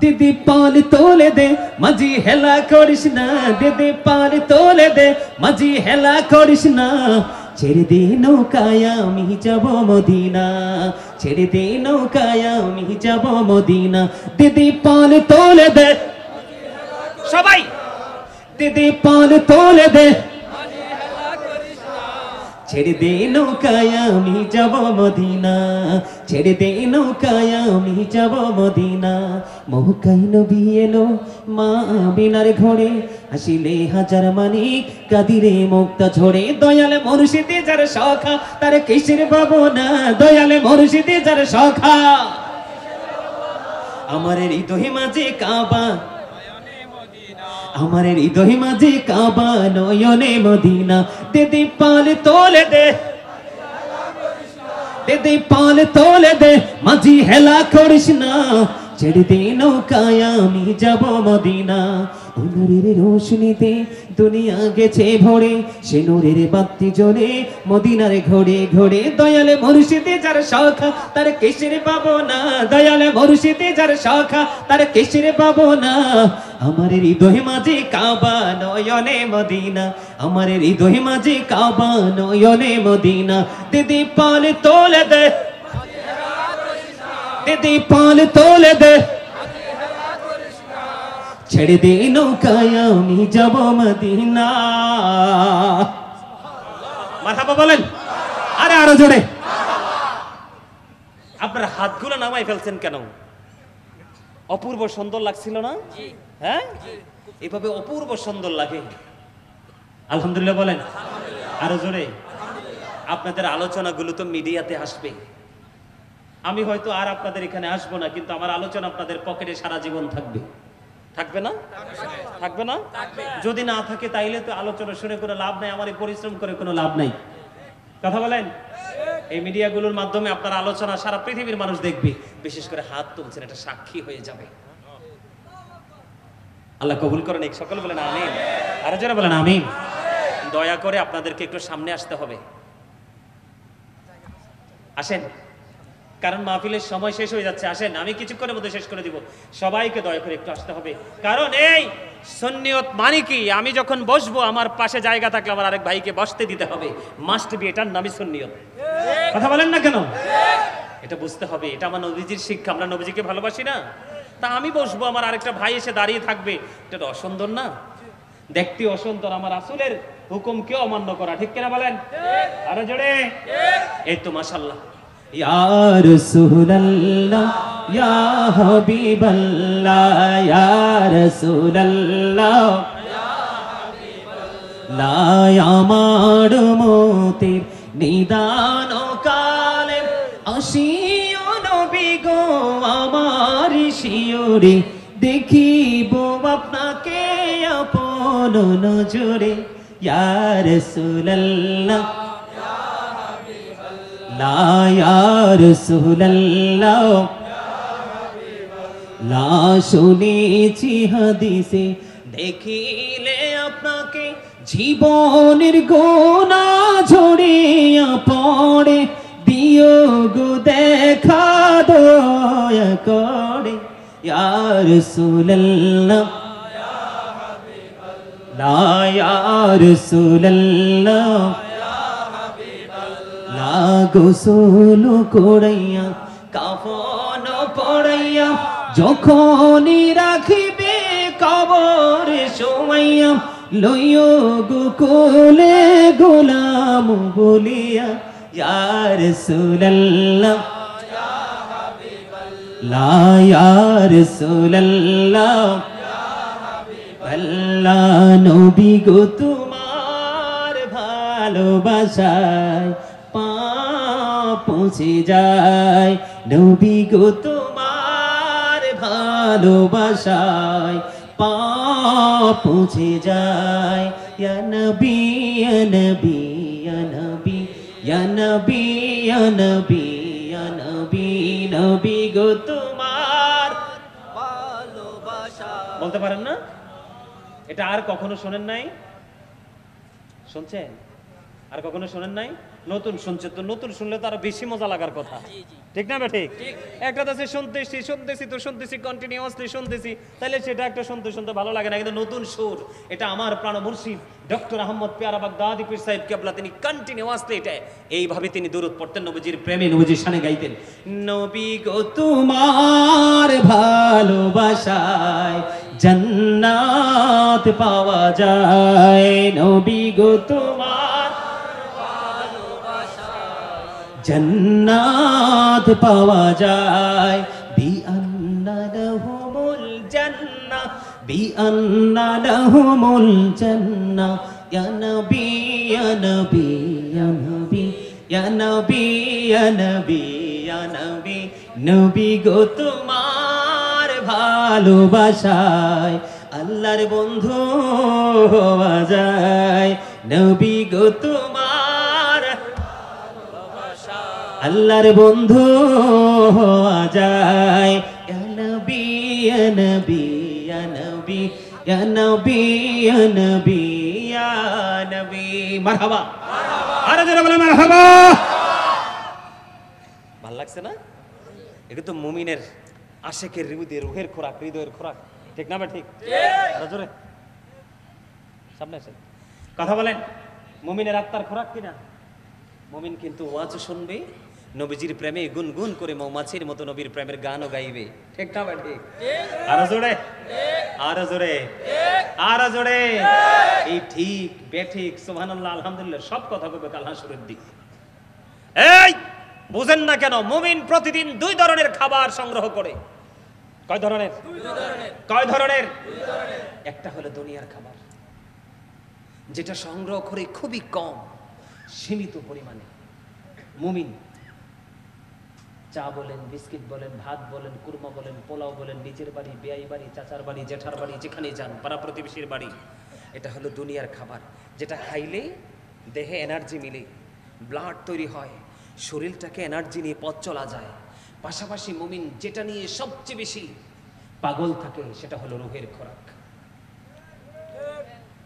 দিদি পাল তোলে দে, মাঝি হেলা করিস না। দিদি পাল তোলে দে, মাঝি হেলা করিস না। ছেড়ে দে নৌকায় আমি যাব মদিনা, ছেড়ে দে নৌকায় আমি যাব মদিনা। দিদি পাল তোলে দে, সবাই দিদি পাল তোলে দে, ছেড়ে দে নৌকায় আমি যাব মদিনা, ছেড়ে দে নৌকায় আমি যাব মদিনা। মহকাই নবী এলো মা আমিনার ঘরে, আসিলে হাজার মানিক কাদিরে মুক্তা ঝরে। দয়ালে মুর্শিদে যার সখা, তার কিসের ভাবনা। দয়ালে মুর্শিদে যার সখা, আমার হৃদয় মাঝে কাবা, আমার হৃদয় মাঝে কাবা, নয়নে মদিনা। দিদি পাল তোলে দে, দিদি পাল তোলে দে, মাঝি হেলা করিস না। ছেড়ে দে নৌকায় আমি যাব মদিনা। নূরের রোশনীতে দুনিয়া গেছে ভরে, সে নূরের বাতি জ্বলে মদিনার ঘরে ঘরে। দয়ালে মুর্শিদে যার সখা, তার কিসের পাবো না। দয়ালে মুর্শিদে যার সখা, তার কিসের পাবো না। আমার হৃদয় মাঝে কাবা, নয়নে মদিনা। আমার হৃদয় মাঝে কাবা, নয়নে মদিনা। দিদি পাল তোলে দে, দিদি পাল তোলে দে, ছেড়ে দে নৌকায় আমি যাব মদিনা। মারহাবা বলেন, আরে আরো জোরে। আপনার হাতগুলো নামাই ফেলছেন কেন? অপূর্ব সুন্দর লাগছিল না? হ্যাঁ, এভাবে অপূর্ব সুন্দর লাগে। আলহামদুলিল্লাহ বলেন, আরো জোরে। আপনাদের আলোচনাগুলো তো মিডিয়াতে আসবে। আমি হয়তো আর আপনাদের এখানে আসবো না, কিন্তু আমার আলোচনা আপনাদের পকেটে সারা জীবন থাকবে। থাকবে না? থাকবে না? যদি না থাকে তাইলে তো আলোচনা শুনে কোনো লাভ নাই, আমার পরিশ্রম করে কোনো লাভ নাই। কথা বলেন। এই মিডিয়াগুলোর মাধ্যমে আপনার আলোচনা সারা পৃথিবীর মানুষ দেখবে। বিশেষ করে হাত তুলছেন, এটা সাক্ষী হয়ে যাবে। আল্লাহ কবুল করেন। সকল বলেন আমিন। আরো যারা বলেন আমিন। দয়া করে আপনাদেরকে একটু সামনে আসতে হবে। আসেন, কারণ মাহফিলের সময় শেষ হয়ে যাচ্ছে। আসেন, আমি কিছুক্ষণের মধ্যে শেষ করে দিব। সবাইকে দয়া করে একটু আসতে হবে, কারণ এই সুন্নিয়ত মানে কি? আমি যখন বসবো, আমার পাশে জায়গা থাকলে আমার আরেক ভাইকে বসতে দিতে হবে। মাস্ট বি, এটার নামই সুন্নিয়ত। কথা বলেন না কেন? এটা বুঝতে হবে, এটা আমার নবীজির শিক্ষা। আমরা নবীজিকে ভালোবাসি না? তা আমি বসবো, আমার আরেকটা ভাই এসে দাঁড়িয়ে থাকবে, এটা তো অসুন্দর না? দেখতে অসুন্দর। আমার রাসূলের হুকুমকে অমান্য করা, ঠিক কিনা বলেন? আরো জোরে। এই তো মাশাআল্লাহ। ইয়া রাসূলুল্লাহ, ইয়া হাবিবাল্লাহ, ইয়া রাসূলুল্লাহ, ইয়া হাবিবাল্লাহ। আমার মতের নিদান কালে আসিও নবী গো, আমার শিওরে দেখিব আপনাকে আপন নজরে। ইয়া রাসূলুল্লাহ, লা ইয়া রাসূলুল্লাহ, লা শুনেছি হাদিসে দেখিলে আপনাকে জীবনের গোনা ঝরিয়া পড়ে। দিও গো দেখা দয়া করে। ইয়া রাসূলুল্লাহ, লা ইয়া রাসূলুল্লাহ, গোসল করাইয়া কাফন পড়াইয়া যখনই রাখিবে কবর শোয়াইয়া লইও গোকুলে গোলাম বলিয়া ইয়া রাসূলুল্লাহ লা ইয়া রাসূলুল্লাহ আল্লাহ নবী গো তোমার ভালোবাসায় পা পৌঁছে যায় নবী গো তোমার ভালোবাসায় পা পৌঁছে যায় ইয়া নবী ইয়া নবী ইয়া নবী ইয়া নবী ইয়া নবী ইয়া নবী নবী গো তোমার ভালোবাসা বলতে পারেন না? এটা আর কখনো শোনেন নাই? শুনছেন? আর কখনো শোনেন নাই? নতুন শুনছে তো, নতুন শুনলে তো আরো বেশি মজা লাগার কথা, ঠিক না? ঠিক। একটা তো শুনতেছি কন্টিনিউয়াসলি শুনতেছি, তাহলে সেটা একটা শুনতে শুনতে ভালো লাগে না। কিন্তু নতুন সুর, এটা আমার প্রাণ মুর্শিদ ডক্টর আহমদ পেয়ারা বাগদাদি পীর সাহেব কেবলা, তিনি কন্টিনিউয়াসলি এটা এইভাবে তিনি দুরূদ পড়তেন, নবীজির প্রেমে নবীজির শানে গাইতেন। নবী গো তোমার ভালোবাসায় জান্নাত পাওয়া যায়, নবী গো তোমার জান্নাত পাওয়া যায়, বিআন্না লাহুমুল জান্নাহ বিআন্না লাহুমুল জান্নাহ ইয়া নবী ইয়া নবী ইয়া নবী ইয়া নবী ইয়া নবী ইয়া নবী নবী গো তোমার ভালোবাসায় আল্লাহর বন্ধু হওয়া যায়, নবী গো তোমার আল্লাহর বন্ধু হওয়া যায়, ইয়া নবী ইয়া নবী ইয়া নবী ইয়া নবী ইয়া নবী ইয়া নবী। মারহাবা, আরে যারা বলে মারহাবা। ভালো লাগছে না? এটা তো মুমিনের আশিকের হৃদয়ের রুহের খোরাক, হৃদয়ের খোরাক, ঠিক না? ঠিক। আরে জোরে সামনে আসেন, কথা বলেন। মুমিনের আত্মার খোরাক কিনা? মুমিন কিন্তু ওয়াজ শুনবে, নবীজির প্রেমে গুনগুন করে মৌমাছির মতো নবীর প্রেমের গানও গাইবে, ঠিক না? ঠিক। আরো জোরে, আরো জোরে, আরো জোরে। এই ঠিক বেঠিক সুবহানাল্লাহ আলহামদুলিল্লাহ সব কথা বলবে কাল হাসরের দিক। এই বুঝেন না কেন? মুমিন প্রতিদিন দুই ধরনের খাবার সংগ্রহ করে। কয় ধরনের? কয় ধরনের? একটা হলো দুনিয়ার খাবার, যেটা সংগ্রহ করে খুবই কম, সীমিত পরিমাণে। মুমিন চা বলেন, বিস্কিট বলেন, ভাত বলেন, কুরমা বলেন, পোলাও বলেন, নিজের বাড়ি, বেয়াই বাড়ি, চাচার বাড়ি, জেঠার বাড়ি, যেখানে যান, পাড়া প্রতিবেশীর বাড়ি, এটা হলো দুনিয়ার খাবার, যেটা খাইলে দেহে এনার্জি মিলে, ব্লাড তৈরি হয়, শরীরটাকে এনার্জি নিয়ে পথ চলা যায়। পাশাপাশি মুমিন যেটা নিয়ে সবচেয়ে বেশি পাগল থাকে সেটা হলো রুহের খোরাক।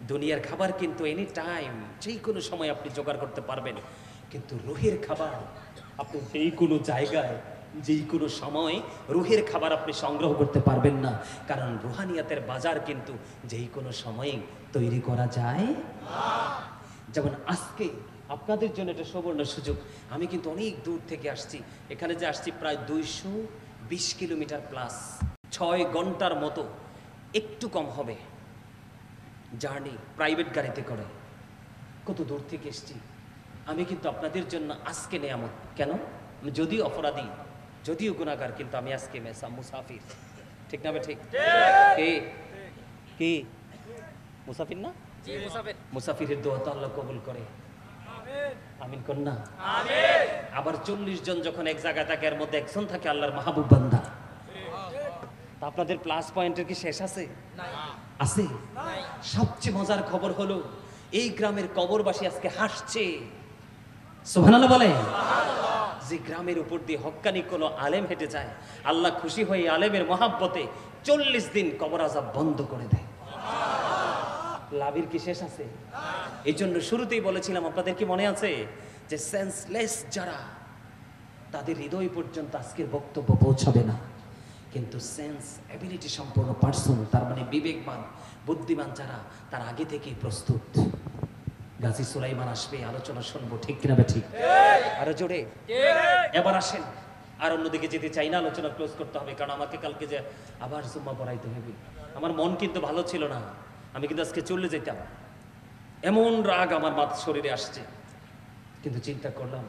দুনিয়ার খাবার কিন্তু এনি টাইম, যেই কোনো সময় আপনি জোগাড় করতে পারবেন, কিন্তু রুহের খাবার আপনি যেই কোনো জায়গায়, যেই কোনো সময় রুহের খাবার আপনি সংগ্রহ করতে পারবেন না, কারণ রুহানিয়াতের বাজার কিন্তু যেই কোনো সময় তৈরি করা যায়। যেমন আজকে আপনাদের জন্য এটা সুবর্ণ সুযোগ, আমি কিন্তু অনেক দূর থেকে আসছি, এখানে যে আসছি প্রায় 220 কিলোমিটার প্লাস, 6 ঘন্টার মতো, একটু কম হবে জার্নি, প্রাইভেট গাড়িতে করে। কত দূর থেকে এসছি আমি, কিন্তু আপনাদের জন্য আজকে নেয়ামত। কেন? যদিও অপরাধী, যদিও গুনাহগার, কিন্তু আমি আজকে মেসা মুসাফির, ঠিক না? ঠিক। কে কে মুসাফির না? জি মুসাফির। মুসাফিরের দোয়া তো আল্লাহ কবুল করে, আমিন কোন না? আমিন। আবার 40 জন যখন এক জায়গায় থাকে, এর মধ্যে একজন থাকে আল্লাহর মাহবুব বান্দা। তা আপনাদের প্লাস পয়েন্টের কি শেষ আছে? আছে। সবচেয়ে মজার খবর হলো এই গ্রামের কবরবাসী আজকে হাসছে, সুবহানাল্লাহ বলে। যে গ্রামের উপর দিয়ে হক্কানি কোনো আলেম হেঁটে যায়, আল্লাহ খুশি হয়ে আলেমের মহাব্বতে 40 দিন কবর আযাব বন্ধ করে দেয়। লাভের কি শেষ আছে? এই জন্য শুরুতেই বলেছিলাম, আপনাদের কি মনে আছে যে সেন্সলেস যারা, তাদের হৃদয় পর্যন্ত আজকের বক্তব্য পৌঁছাবে না, কিন্তু সেন্স এবিলিটি সম্পন্ন পার্সন, তার মানে বিবেকবান বুদ্ধিমান যারা, তার আগে থেকেই প্রস্তুত। গাজী সুলাইমান আসবে, আলোচনা শুনবো, ঠিক কিনা বে ঠিক? আরো জোরে এবার আসেন। আর অন্যদিকে যেতে চাই না, আলোচনা ক্লোজ করতে হবে, কারণ আমাকে কালকে যে আবার জুম্মা পড়াইতে হবে। আমার মন কিন্তু ভালো ছিল না, আমি কিন্তু আজকে চলে যেতাম, এমন রাগ আমার শরীরে আসছে। কিন্তু চিন্তা করলাম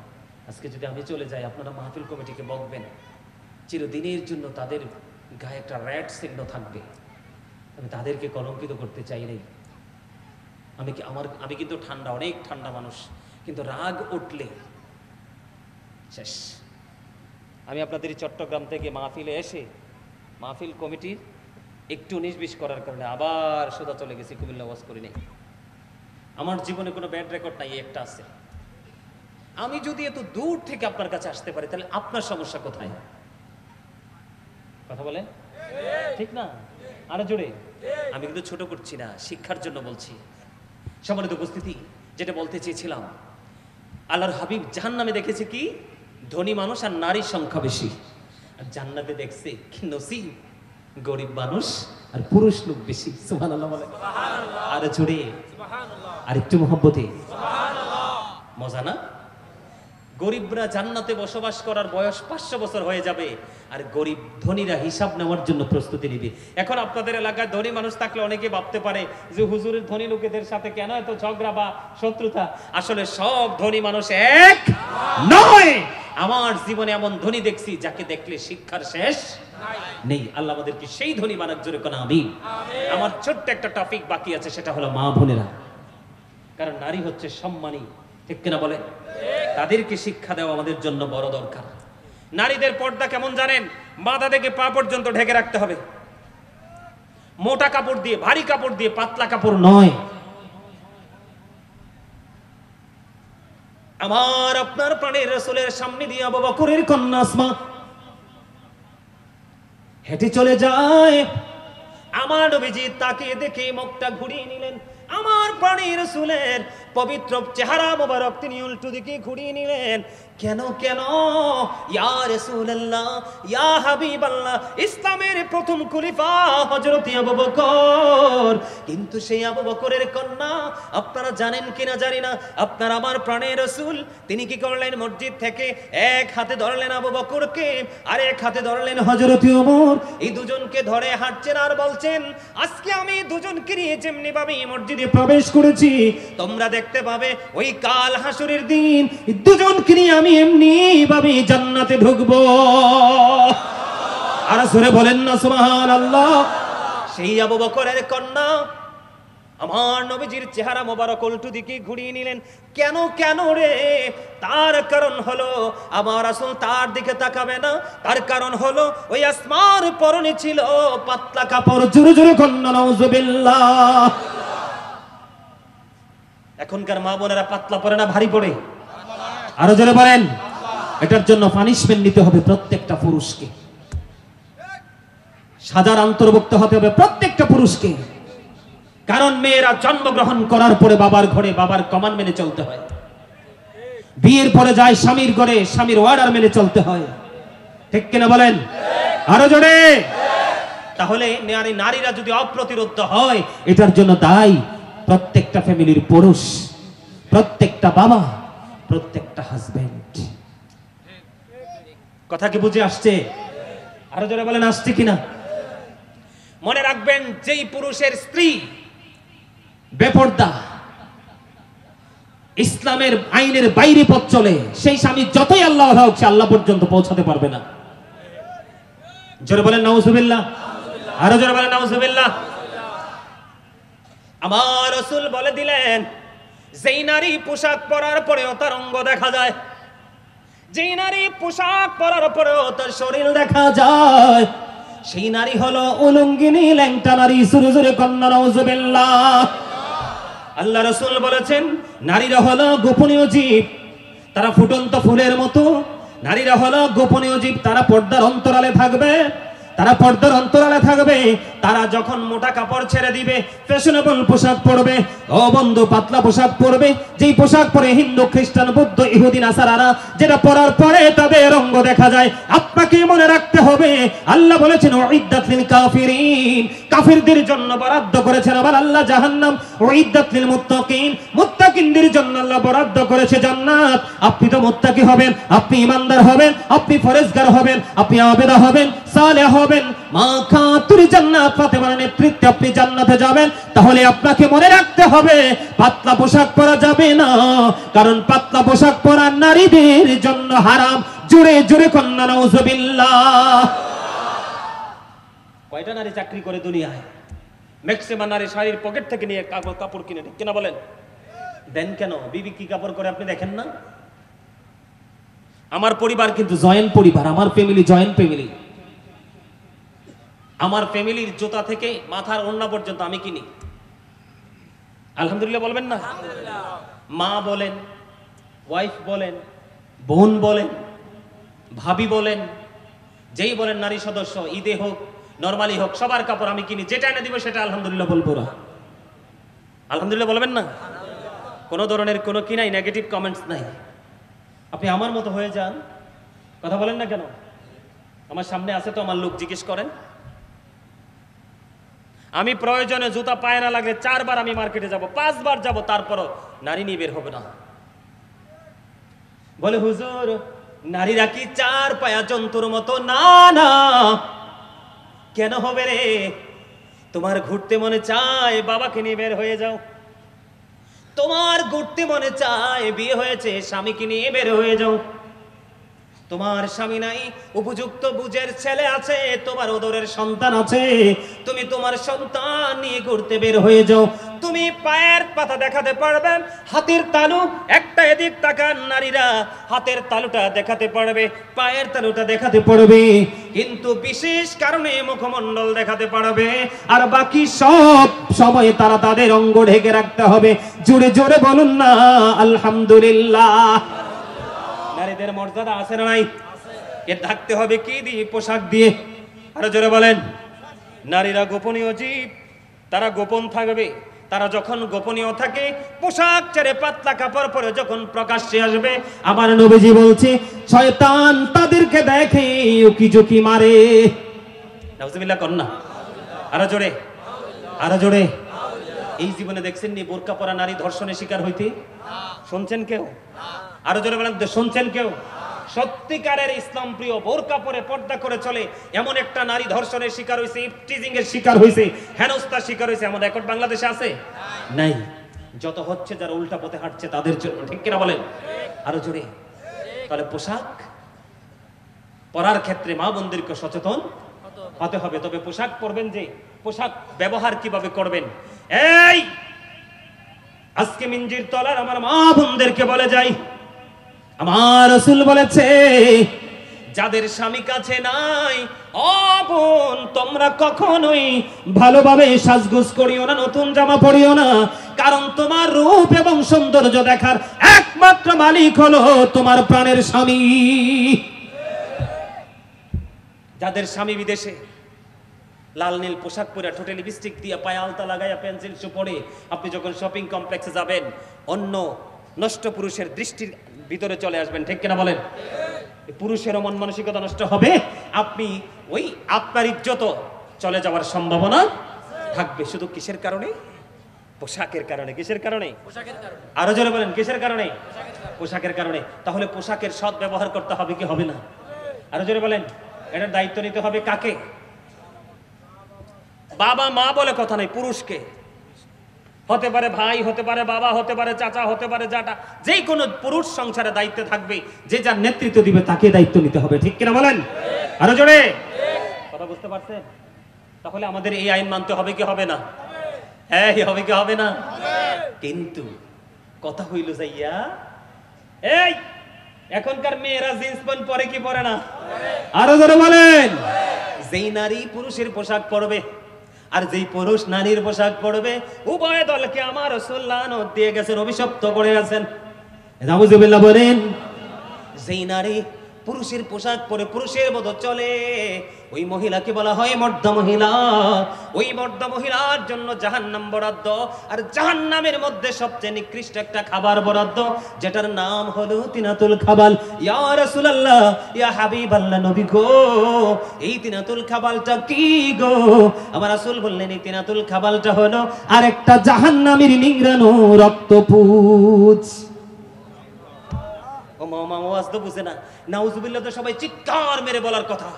আজকে যদি আমি চলে যাই, আপনারা মাহফিল কমিটিকে বকবেন, চিরদিনের জন্য তাদের গায়ে একটা রেড চিহ্ন থাকবে। আমি তাদেরকে কলঙ্কিত করতে চাই নাই। আমি কিন্তু ঠান্ডা, অনেক ঠান্ডা মানুষ, কিন্তু রাগ উঠলে শেষ। আমি আপনাদের চট্টগ্রাম থেকে মাহফিলে এসে মাহফিল কমিটির একটু 19-20 করার কারণে আবার সোজা চলে গেছি, কুমিল্লা ওয়াজ করি নাই। আমার জীবনে কোনো ব্যাড রেকর্ড নাই, একটা আছে। আমি যদি এত দূর থেকে আপনার কাছে আসতে পারি, তাহলে আপনার সমস্যা কোথায়? কথা বলে ঠিক না? আরো জোরে। আমি কিন্তু ছোট করছি না, শিক্ষার জন্য বলছি। সম্মানিত উপস্থিতি, যেটা বলতে চেয়েছিলাম, আল্লাহর হাবিব জাহান্নামে দেখেছে কি? ধনী মানুষ আর নারীর সংখ্যা বেশি। আর জান্নাতে দেখছে কি? নসিব, গরিব মানুষ আর পুরুষ লোক বেশি। সুবহানাল্লাহ বলে। আরো জোরে, আর একটু মহব্বতে। মজা না? গরিবরা জান্নাতে বসবাস করার বয়স 500 বছর হয়ে যাবে, আর গরিব ধনীরা হিসাব নেওয়ার জন্য প্রস্তুতি নিবে। এখন আপনাদের এলাকায় ধনী মানুষ থাকলে অনেকে ভাবতে পারে যে হুজুরের ধনী লোকেদের সাথে কেন এত ঝগড়া বা শত্রুতা। আসলে সব ধনী মানুষ এক নয়। আমার জীবনে এমন ধনী দেখছি যাকে দেখলে শিক্ষার শেষ নেই। আল্লাহ আমাদেরকে সেই ধনী বানাক, জোরে কোন আমিন। আমার ছোট্ট একটা টপিক বাকি আছে, সেটা হলো মা বোনেরা। কারণ নারী হচ্ছে সম্মানী, ঠিক কিনা বলে? তাদেরকে শিক্ষা দেওয়া আমাদের জন্য বড় দরকার। নারীদের পর্দা কেমন জানেন? মাথা থেকে পা পর্যন্ত ঢেকে রাখতে হবে, মোটা কাপড় দিয়ে, ভারী কাপড় দিয়ে, পাতলা কাপড় নয়। আমার আপনার প্রাণের রাসূলের সামনে দিয়ে আবু বকরের কন্যা আসমা হেঁটে চলে যায়। আমার নবীজি তাকে দেখে মুখটা ঘুরিয়ে নিলেন। আমার প্রাণের রাসূলের পবিত্র চেহারা মোবারক তিনি উল্টো দিকে ঘুরিয়ে নিলেন। কেন কেন? ইয়া রাসূলুল্লাহ, ইয়া হাবিবাল্লাহ, ইসলামের প্রথম খলিফা হযরত আবু বকর। কিন্তু সেই আবু বকরের কন্যা, আপনারা জানেন কিনা জানি না, আপনার আমার প্রাণের রাসূল তিনি কি করলেন? মসজিদ থেকে এক হাতে ধরলেন আবু বকরকে, আর এক হাতে ধরলেন হযরত ওমর। এই দুজনকে ধরে হাঁটছেন আর বলছেন, আজকে আমি দুজনকে নিয়ে যেমনি ভাবে মসজিদে প্রবেশ করেছি, তোমরা দেখতে পাবে ওই কাল হাসরের দিন দুজনকে নিয়ে আমি এমনি ভাবে জান্নাতে ঢুকবো। আর জোরে বলেন না সুবহানাল্লাহ। সেই আবু বকরের কন্যা আমার নবীজির চেহারা মোবারক উল্টো দিকে ঘুরিয়ে নিলেন। কেন কেন রে? তার কারণ হলো আমার রাসূল তার দিকে তাকাবে না। তার কারণ হলো ওই আসমার পরনে ছিল পাতলা কাপড়। জোরে জোরে কন্যা নাউজুবিল্লাহ। এখনকার মা বোনেরা পাতলা পরে না ভারী পড়ে? আরো জোরে বলেন। এটার জন্য পানিশমেন্ট নিতে হবে প্রত্যেকটা পুরুষকে, সাজার অন্তর্ভুক্ত হতে হবে প্রত্যেকটা পুরুষকে। কারণ মেয়েরা জন্মগ্রহণ করার পরে বাবার ঘরে বাবার কমান্ড মেনে চলতে হয়, বিয়ের পরে যায় স্বামীর ঘরে স্বামীর অর্ডার মেনে চলতে হয়, ঠিক কিনা বলেন? আরো জোরে। তাহলে নারীরা যদি অপ্রতিরোধ হয়, এটার জন্য দায়ী প্রত্যেকটা ফ্যামিলির পুরুষ, প্রত্যেকটা বাবা, প্রত্যেকটা হাজবেন্ড। কথা কি বুঝে আসছে? আরো জোরে বলেন, আসছে কিনা? মনে রাখবেন, যেই পুরুষের স্ত্রী বেপরদা, ইসলামের আইনের বাইরে পথ চলে, সেই স্বামী যতই আল্লাহ হোক, সে আল্লাহ পর্যন্ত পৌঁছাতে পারবে না। জোরে বলেন নাউজুবিল্লাহ। আরো জোরে বলেন নাউজুবিল্লাহ। আমার রাসূল বলে দিলেন, যেই নারী পোশাক পরার পরেও তার অঙ্গ দেখা যায়, যেই নারী পোশাক পরার পরেও তার শরীর দেখা যায়, সেই নারী হলো উলঙ্গিনী, ল্যাংটা নারী। জোরে জোরে কন্যা নাউজুবিল্লাহ। আল্লাহ রাসূল বলেছেন, নারীরা হলো গোপনীয় জীব, তারা ফুটন্ত ফুলের মতো। নারীরা হলো গোপনীয় জীব, তারা পর্দার অন্তরালে থাকবে। তারা পর্দার অন্তরালে থাকবে, তারা যখন মোটা কাপড় ছেড়ে দিবে, ফ্যাশনেবল পোশাক পরবে, ও বন্ধু পাতলা পোশাক পরবে, যেই পোশাক পরে হিন্দু, খ্রিস্টান, বৌদ্ধ, ইহুদি, নাসারারা যেটা পরার পরে তাদের অঙ্গ দেখা যায়। আপনাকে মনে রাখতে হবে, আল্লাহ বলেছেন উইদ্দাত লিল কাফিরিন, কাফিরদের জন্য বরাদ্দ করেছেন আবার আল্লাহ জাহান্নাম, উইদ্দাত লিল মুত্তাকিন, মুত্তাকিনদের জন্য আল্লাহ বরাদ্দ করেছে জান্নাত। আপনি তো মুত্তাকি হবেন, আপনি ইমানদার হবেন, আপনি ফরেজগার হবেন, আপনি আবেদা হবেন, সালেহ হবেন, মা খাতুর জান্নাত ফাতেমার নেতৃত্বে আপনি জান্নাতে যাবেন। তাহলে আপনাকে মনে রাখতে হবে পাতলা পোশাক পরা যাবে না, কারণ পাতলা পোশাক পরা নারীদের জন্য হারাম। জোরে জোরে কন্যা নাউজুবিল্লাহ। কয়টা নারী চাকরি করে দুনিয়ায়? ম্যাক্সিমাম নারী শাড়ির পকেট থেকে নিয়ে কাপড় কিনে, ঠিক কিনা বলেন? দেন কেন? বিবি কি কাপড় করে আপনি দেখেন না? আমার পরিবার কিন্তু জয়েন্ট পরিবার, আমার ফ্যামিলি জয়েন্ট ফ্যামিলি। আমার ফ্যামিলির জুতা থেকে মাথার ওড়না পর্যন্ত আমি কিনি। আলহামদুলিল্লাহ বলবেন না? মা বলেন, ওয়াইফ বলেন, বোন বলেন, ভাবি বলেন, যেই বলেন নারী সদস্য, ঈদে হোক নরমালি হোক, সবার কাপড় আমি কিনি। যেটা এনে দিব সেটা আলহামদুলিল্লাহ বলবো না। আলহামদুলিল্লাহ বলবেন না? কোনো ধরনের কোনো কি নাই, নেগেটিভ কমেন্টস নাই। আপনি আমার মতো হয়ে যান, কথা বলেন না কেন? আমার সামনে আছে তো আমার লোক, জিজ্ঞেস করেন। আমি প্রয়োজনে জুতা পায়ে না লাগলে 4 বার আমি মার্কেটে যাব, 5 বার যাব, তারপরও নারী নিয়ে বের হবে না। বলে হুজুর নারীরা কি 4 পায়া জন্তুর মতো? না না, কেন হবে রে? তোমার ঘুরতে মনে চায়, বাবাকে নিয়ে বের হয়ে যাও। তোমার ঘুরতে মনে চায়, বিয়ে হয়েছে, স্বামীকে নিয়ে বের হয়ে যাও। তোমার স্বামী নাই, উপযুক্ত বুঝের ছেলে আছে, তোমার ওদরের সন্তান আছে, তুমি তোমার সন্তান নিয়ে ঘুরতে বের হয়ে যাও। তুমি পায়ের পাতা দেখাতে পারবে, হাতের তালু একটা এদিক তাকান নারীরা, হাতের তালুটা দেখাতে পারবে, পায়ের তালুটা দেখাতে পারবে, কিন্তু বিশেষ কারণে মুখমণ্ডল দেখাতে পারবে, আর বাকি সব সময় তারা তাদের অঙ্গ ঢেকে রাখতে হবে। জোরে জোরে বলুন না আলহামদুলিল্লাহ। নারীদের মর্যাদা আছে না নাই? এ থাকতে হবে কি দিয়ে? পোশাক দিয়ে। আরো জোরে বলেন। নারীরা গোপনীয় জীব, তারা গোপন থাকবে। তারা যখন গোপনীয় থাকে, পোশাক ছেড়ে পাতলা কাপড় পরে যখন প্রকাশ্যে আসবে, আমার নবীজি বলছে শয়তান তাদেরকে দেখে উকি ঝুঁকি মারে। নাউজুবিল্লাহ কর না। আরো জোরে, আরো জোরে। এই জীবনে দেখছেন নি বোরকা পরা নারী ধর্ষণের শিকার হইতে? শুনছেন কেউ? আরো জোরে বলেন, শুনছেন কেউ? সত্যিকারের ইসলাম প্রিয় বোরকা পরে পর্দা করে চলে এমন একটা নারী ধর্ষণের শিকার হয়েছে, ইফটিজিং এর শিকার হয়েছে, হেনস্থার শিকার হয়েছে, এমন রেকর্ড বাংলাদেশে আছে? নাই। যত হচ্ছে যারা উল্টা পথে হাঁটছে তাদের জন্য, ঠিক কিনা বলেন? আরো জোরে। তাহলে পোশাক পরার ক্ষেত্রে মা বোনদেরকে সচেতন হতে হবে। তবে পোশাক পরবেন, যে পোশাক ব্যবহার কিভাবে করবেন, এই আজকে মিঞ্জির তলার আমার মা বোনদেরকে বলে যাই, আমার রাসূল বলেছে যাদের স্বামী কাছে নাই, ও বোন তোমরা কখনোই ভালোভাবে সাজগোজ করিও না, নতুন জামা পরিও না, কারণ তোমার রূপ এবং সৌন্দর্য দেখার একমাত্র মালিক হলো তোমার প্রাণের স্বামী। যাদের স্বামী বিদেশে, লাল নীল পোশাক পরে, ঠোঁটে লিপস্টিক দিয়ে, পায়ে আলতা লাগাইয়া, পেন্সিল শু পরে আপনি যখন শপিং কমপ্লেক্সে যাবেন, অন্য নষ্ট পুরুষের দৃষ্টির ভিতরে চলে আসবেন, ঠিক কিনা বলেন? পুরুষের মন মানসিকতা নষ্ট হবে, আপনি ওই আপনার ইজ্জত চলে যাওয়ার সম্ভাবনা থাকবে। শুধু কিসের কারণে? পোশাকের কারণে। কিসের কারণে? আরো জোরে বলেন, কিসের কারণে? পোশাকের কারণে। তাহলে পোশাকের সৎ ব্যবহার করতে হবে কি হবে না? আরো জোরে বলেন। এটার দায়িত্ব নিতে হবে কাকে? বাবা মা বলে কথা নাই, পুরুষকে। হতে পারে ভাই, হতে পারে বাবা, হতে পারে চাচা, হতে পারে জাটা, যে কোনো পুরুষ সংসারে দায়িত্বে থাকবে, যে যার নেতৃত্ব দিবে তাকে দায়িত্ব নিতে হবে, ঠিক কিনা বলেন? আরো জোরে। কথা বুঝতে পারছেন? তাহলে আমাদের এই আইন মানতে হবে কি হবে না? হ্যাঁ, হবে কি হবে না? কিন্তু কথা হইল যাইয়া, এই এখনকার মেয়েরা জিন্স প্যান্ট পরে কি পরে না? আরো জোরে বলেন। যেই নারী পুরুষের পোশাক পরবে আর যেই পুরুষ নারীর পোশাক পরবে, উভয় দলকে আমার রাসূল লানত দিয়ে গেছেন, অভিশপ্ত করে গেছেন। নাউজুবিল্লাহ বলেন। যেই নারী পুরুষের পোশাক পরে পুরুষের মতো চলে, ওই মহিলাকে বলা হয় মর্দা মহিলা। ওই মর্দা মহিলার জন্য জাহান্নাম বরাদ্দ, আর জাহান্নামের মধ্যে সবচেয়ে নিকৃষ্ট একটা খাবার বরাদ্দ, যেটার নাম হলো তিনাতুল খাবাল। ইয়া রাসূলুল্লাহ, ইয়া হাবিবাল্লাহ, নবী গো, এই তিনাতুল খাবালটা কি গো? আমার রাসূল বললেন, এই তিনাতুল খাবালটা হলো আরেকটা জাহান্নামের নিংড়ানো রক্তপুঁজ। ও মামা, আওয়াজ তো বুঝে না, নাউজুবিল্লাহ তো সবাই চিৎকার মেরে বলার কথা।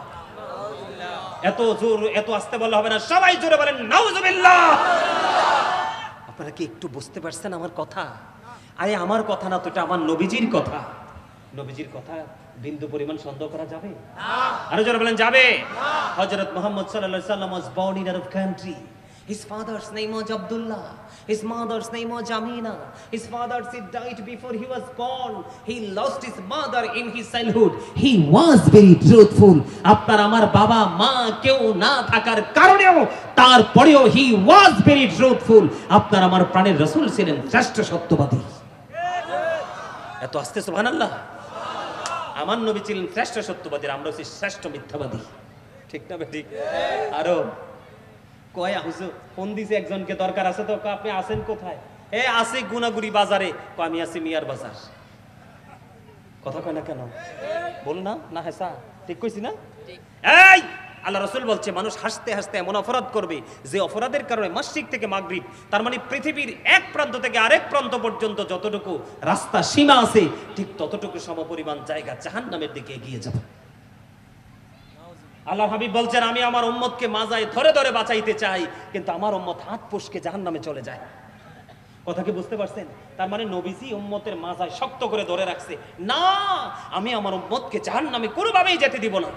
এত জোর, এত আস্তে বলা হবে না, সবাই জোরে বলেন নাউজুবিল্লাহ। আপনারা কি একটু বুঝতে পারছেন আমার কথা? আরে আমার কথা না তো, এটা আমার নবীজির কথা। নবীজির কথা বিন্দু পরিমাণ সন্দেহ করা যাবে? আরো জোরে বলেন যাবে। হযরত মুহাম্মদ সাল্লাল্লাহু আলাইহি ওয়াসাল্লাম was born in Arab country. His father's name was Abdullah. His mother's name was Amina. His father died before he was born. He lost his mother in his childhood. He was very truthful. আপনার আমার বাবা মা কেউ না থাকার কারণেও, তারপরেও he was very truthful. আপনার আমার প্রাণের রাসূল ছিলেন শ্রেষ্ঠ সত্যবাদী। এত আস্তে সুবহানাল্লাহ। আমার নবী ছিলেন শ্রেষ্ঠ সত্যবাদী, আমরা হচ্ছি শ্রেষ্ঠ মিথ্যাবাদী। ঠিক না ঠিক? আরো কয় হুজুর ফোন দিছে একজনকে, দরকার আছে তো, আপনি আছেন কোথায়? এ আছে গুনাগুড়ি বাজারে। আমি আছি মিয়ার বাজার। কথা কয় না কেন? বল না, না হেসা ঠিক কইছি না? এই আল্লাহ রাসূল বলছে, মানুষ হাসতে হাসতে এমন অপরাধ করবে যে অপরাধের কারণে মাশরিক থেকে মাগরিব, তার মানে পৃথিবীর এক প্রান্ত থেকে আরেক প্রান্ত পর্যন্ত যতটুকু রাস্তা সীমা আছে, ঠিক ততটুকু সমপরিমাণ জায়গা জাহান্নামের দিকে এগিয়ে যাবে। আল্লাহ হাবিব বলছেন, আমি আমার উম্মতকে মাজায় ধরে ধরে বাঁচাইতে চাই, কিন্তু আমার উম্মত হাত পুশকে জাহান্নামে চলে যায়। কথা কি বুঝতে পারছেন? তার মানে নবীজি উম্মতের মাজায় শক্ত করে ধরে রাখছে, না আমি আমার উম্মতকে জাহান্নামে কোনোভাবেই যেতে দিব না,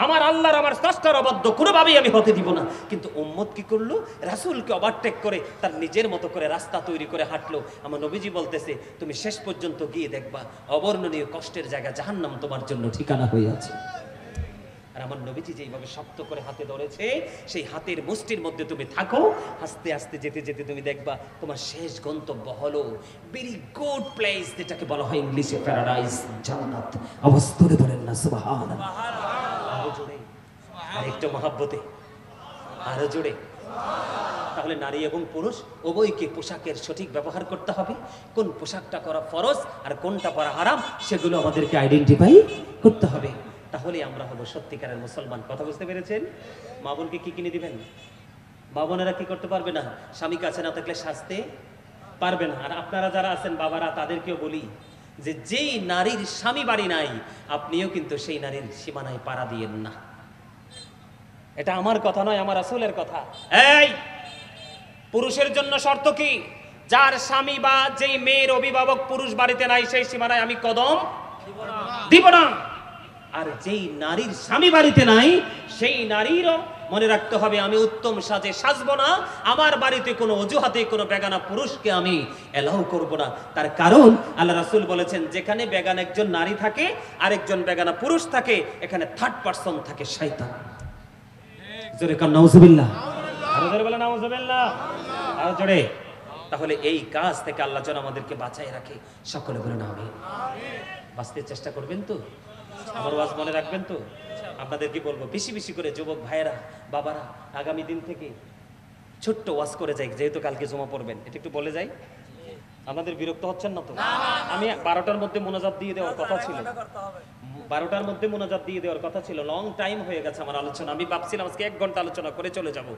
আমার আল্লাহর আমার স্রষ্টার অবাধ্য কোনোভাবেই আমি হতে দিব না। কিন্তু উম্মত কি করলো? রাসূলকে ওভারটেক করে তার নিজের মতো করে রাস্তা তৈরি করে হাঁটলো। আমার নবীজি বলতেছে, তুমি শেষ পর্যন্ত গিয়ে দেখবা অবর্ণনীয় কষ্টের জায়গা জাহান্নাম তোমার জন্য ঠিকানা হয়ে আছে। আর আমার নবীজি যেইভাবে শক্ত করে হাতে ধরেছে, সেই হাতের মুষ্টির মধ্যে তুমি থাকো, আস্তে আস্তে যেতে যেতে তুমি দেখবা তোমার শেষ গন্তব্য হলো ভেরি গুড প্লেস, যেটাকে বলা হয় ইংলিশে প্যারাডাইস, জান্নাত। অবস্থরে বলেন না সুবহানাল্লাহ। আরো জোরে, আরেকটু মহব্বতে, আরো জোরে। তাহলে নারী এবং পুরুষ উভয়কে পোশাকের সঠিক ব্যবহার করতে হবে। কোন পোশাকটা করা ফরজ আর কোনটা পরা হারাম, সেগুলো আমাদেরকে আইডেন্টিফাই করতে হবে। তাহলে আমরা হবো সত্যিকারের মুসলমান। কথা বুঝতে পেরেছেন? মা বোনকে কি কিনে দিবেন? মা বোনেরা কি করতে পারবে না? স্বামী কাছে না থাকলে সাজতে পারবে না। আর আপনারা যারা আছেন বাবারা, তাদেরকেও বলি যে যেই নারীর স্বামী বাড়ি নাই, আপনিও কিন্তু সেই নারীর সীমানায় পাড়া দিয়েন না। এটা আমার কথা নয়, আমার রাসূলের কথা। এই পুরুষের জন্য শর্ত কি? যার স্বামী বা যেই মেয়ের অভিভাবক পুরুষ বাড়িতে নাই, সেই সীমানায় আমি কদম দিব না। আর যেই নারীর স্বামী বাড়িতে নাই, সেই নারীরও মনে রাখতে হবে, আমি উত্তম সাজে সাজবো না, আমার বাড়িতে কোনো অজুহাতে কোনো বেগানা পুরুষকে আমি এলাও করব না। তার কারণ আল্লাহ রাসূল বলেছেন, যেখানে বেগানা একজন নারী থাকে আর একজন বেগানা পুরুষ থাকে, এখানে থার্ড পারসন থাকে শয়তান। জোরে কান নাউজুবিল্লাহ। আরো জোরে বলেন নাউজুবিল্লাহ। আরো জোরে। তাহলে এই কাজ থেকে আল্লাহ যেন আমাদেরকে বাঁচায় রাখে। সকলে বলেন আমিন। বাঁচতে চেষ্টা করবেন তো? আমার ওয়াজ মনে রাখবেন তো? আপনাদের কি বলবো, বেশি বেশি করে যুবক ভাইয়েরা, বাবারা, আগামী দিন থেকে ছোট্ট ওয়াজ করে যাই, যেহেতু কালকে জমা পড়বেন, এটা একটু বলে যাই। আপনাদের বিরক্ত হচ্ছেন না তো? আমি 12টার মধ্যে মোনাজাত দিয়ে দেওয়ার কথা ছিল, 12টার মধ্যে মোনাজাত দিয়ে দেওয়ার কথা ছিল। লং টাইম হয়ে গেছে আমার আলোচনা। আমি ভাবছিলাম আজকে 1 ঘন্টা আলোচনা করে চলে যাব।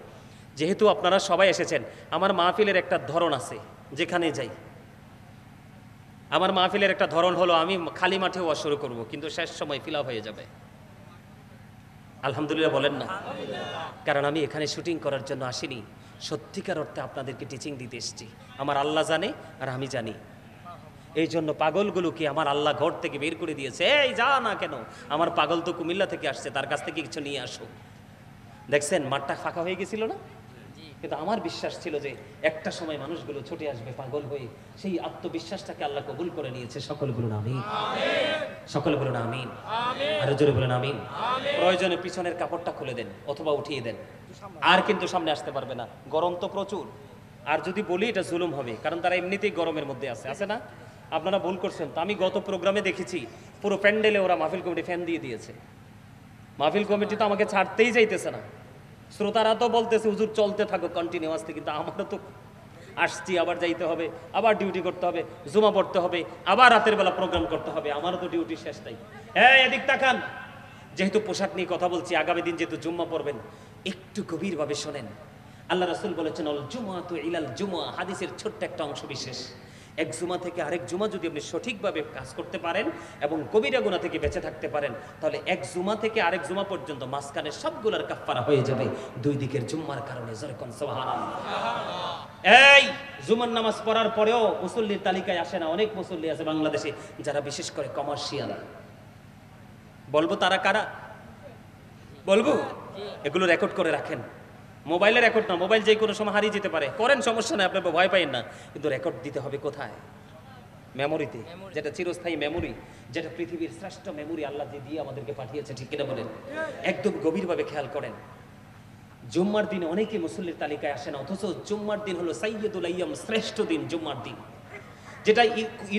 যেহেতু আপনারা সবাই এসেছেন, আমার মাহফিলের একটা ধরন আছে, যেখানে যাই আমার মাহফিলের একটা ধরন হলো, আমি খালি মাঠে ওয়াজ শুরু করব, কিন্তু শেষ সময় ফিল আপ হয়ে যাবে। আলহামদুলিল্লাহ বলেন না? কারণ আমি এখানে শুটিং করার জন্য আসিনি, সত্যিকার অর্থে আপনাদেরকে টিচিং দিতে এসেছি। আমার আল্লাহ জানে আর আমি জানি। এই জন্য পাগলগুলোকে আমার আল্লাহ ঘর থেকে বের করে দিয়েছে। এই যা না কেন, আমার পাগল তো কুমিল্লা থেকে আসছে, তার কাছ থেকে কিছু নিয়ে আসো। দেখছেন মাঠটা ফাঁকা হয়ে গেছিল না? কিন্তু আমার বিশ্বাস ছিল যে একটা সময় মানুষগুলো ছুটে আসবে পাগল হয়ে। সেই আত্মবিশ্বাসটাকে আল্লাহ কবুল করে নিয়েছে। সকলে বলুন আমিন। সকলে বলুন আমিন। আরো জোরে বলুন আমিন। প্রয়োজনে পিছনের কাপড়টা খুলে দেন অথবা উঠিয়ে দেন, আর কিন্তু সামনে আসতে পারবে না। গরম তো প্রচুর। আর যদি বলি এটা জুলুম হবে, কারণ তারা এমনিতেই গরমের মধ্যে আছে না? আপনারা ভুল করছেন। তো আমি গত প্রোগ্রামে দেখেছি পুরো প্যান্ডেলে ওরা মাহফিল কমিটি ফ্যান দিয়ে দিয়েছে। মাহফিল কমিটি তো আমাকে ছাড়তেই যাইতেছে না। শ্রোতারা তো বলতেছে হুজুর চলতে থাকো কন্টিনিউয়াসলি, কিন্তু আমারও তো আসছি, আবার যাইতে হবে, আবার ডিউটি করতে হবে, জুমা পড়তে হবে, আবার রাতের বেলা প্রোগ্রাম করতে হবে, আমারও তো ডিউটি শেষ নাই। হ্যাঁ, এদিক তাকান। যেহেতু পোশাক নিয়ে কথা বলছি, আগামী দিন যেহেতু জুম্মা পড়বেন, একটু গভীরভাবে শোনেন। আল্লাহ রাসূল বলেছেন আল জুমআতু ইলাল জুমআ, হাদিসের ছোট্ট একটা অংশ বিশেষ। এক জুমা থেকে আরেক জুমা যদি আপনি সঠিকভাবে কাজ করতে পারেন এবং কবিরা গুনাহ থেকে বেঁচে থাকতে পারেন, তাহলে এক জুমা থেকে আরেক জুমা পর্যন্ত মাঝখানে সবগুলোর কাফফারা হয়ে যাবে দুই দিকের জুম্মার কারণে। যেরকম সুবহানাল্লাহ। এই জুমার নামাজ পড়ার পরেও মুসল্লির তালিকায় আসে না। অনেক মুসল্লি আছে বাংলাদেশে যারা বিশেষ করে কমার্শিয়াল। বলবো তারা কারা? বলবো? এগুলো রেকর্ড করে রাখেন। মোবাইলে রেকর্ড না, মোবাইল যে কোনো সময় হারিয়ে যেতে পারে। করেন, সমস্যা নেই, আপনি ভয় পাইেন না, কিন্তু রেকর্ড দিতে হবে কোথায়? মেমোরিতে, যেটা চিরস্থায়ী মেমোরি, যেটা পৃথিবীর শ্রেষ্ঠ মেমোরি আল্লাহ যে দিয়ে আমাদেরকে পাঠিয়েছে। ঠিক কিনা বলেন? একদম গভীরভাবে খেয়াল করেন। জুম্মার দিনে অনেকে মুসল্লির তালিকায় আসে না, অথচ জুম্মার দিন হলো সাইয়্যিদুল আইয়াম, শ্রেষ্ঠ দিন জুম্মার দিন, যেটা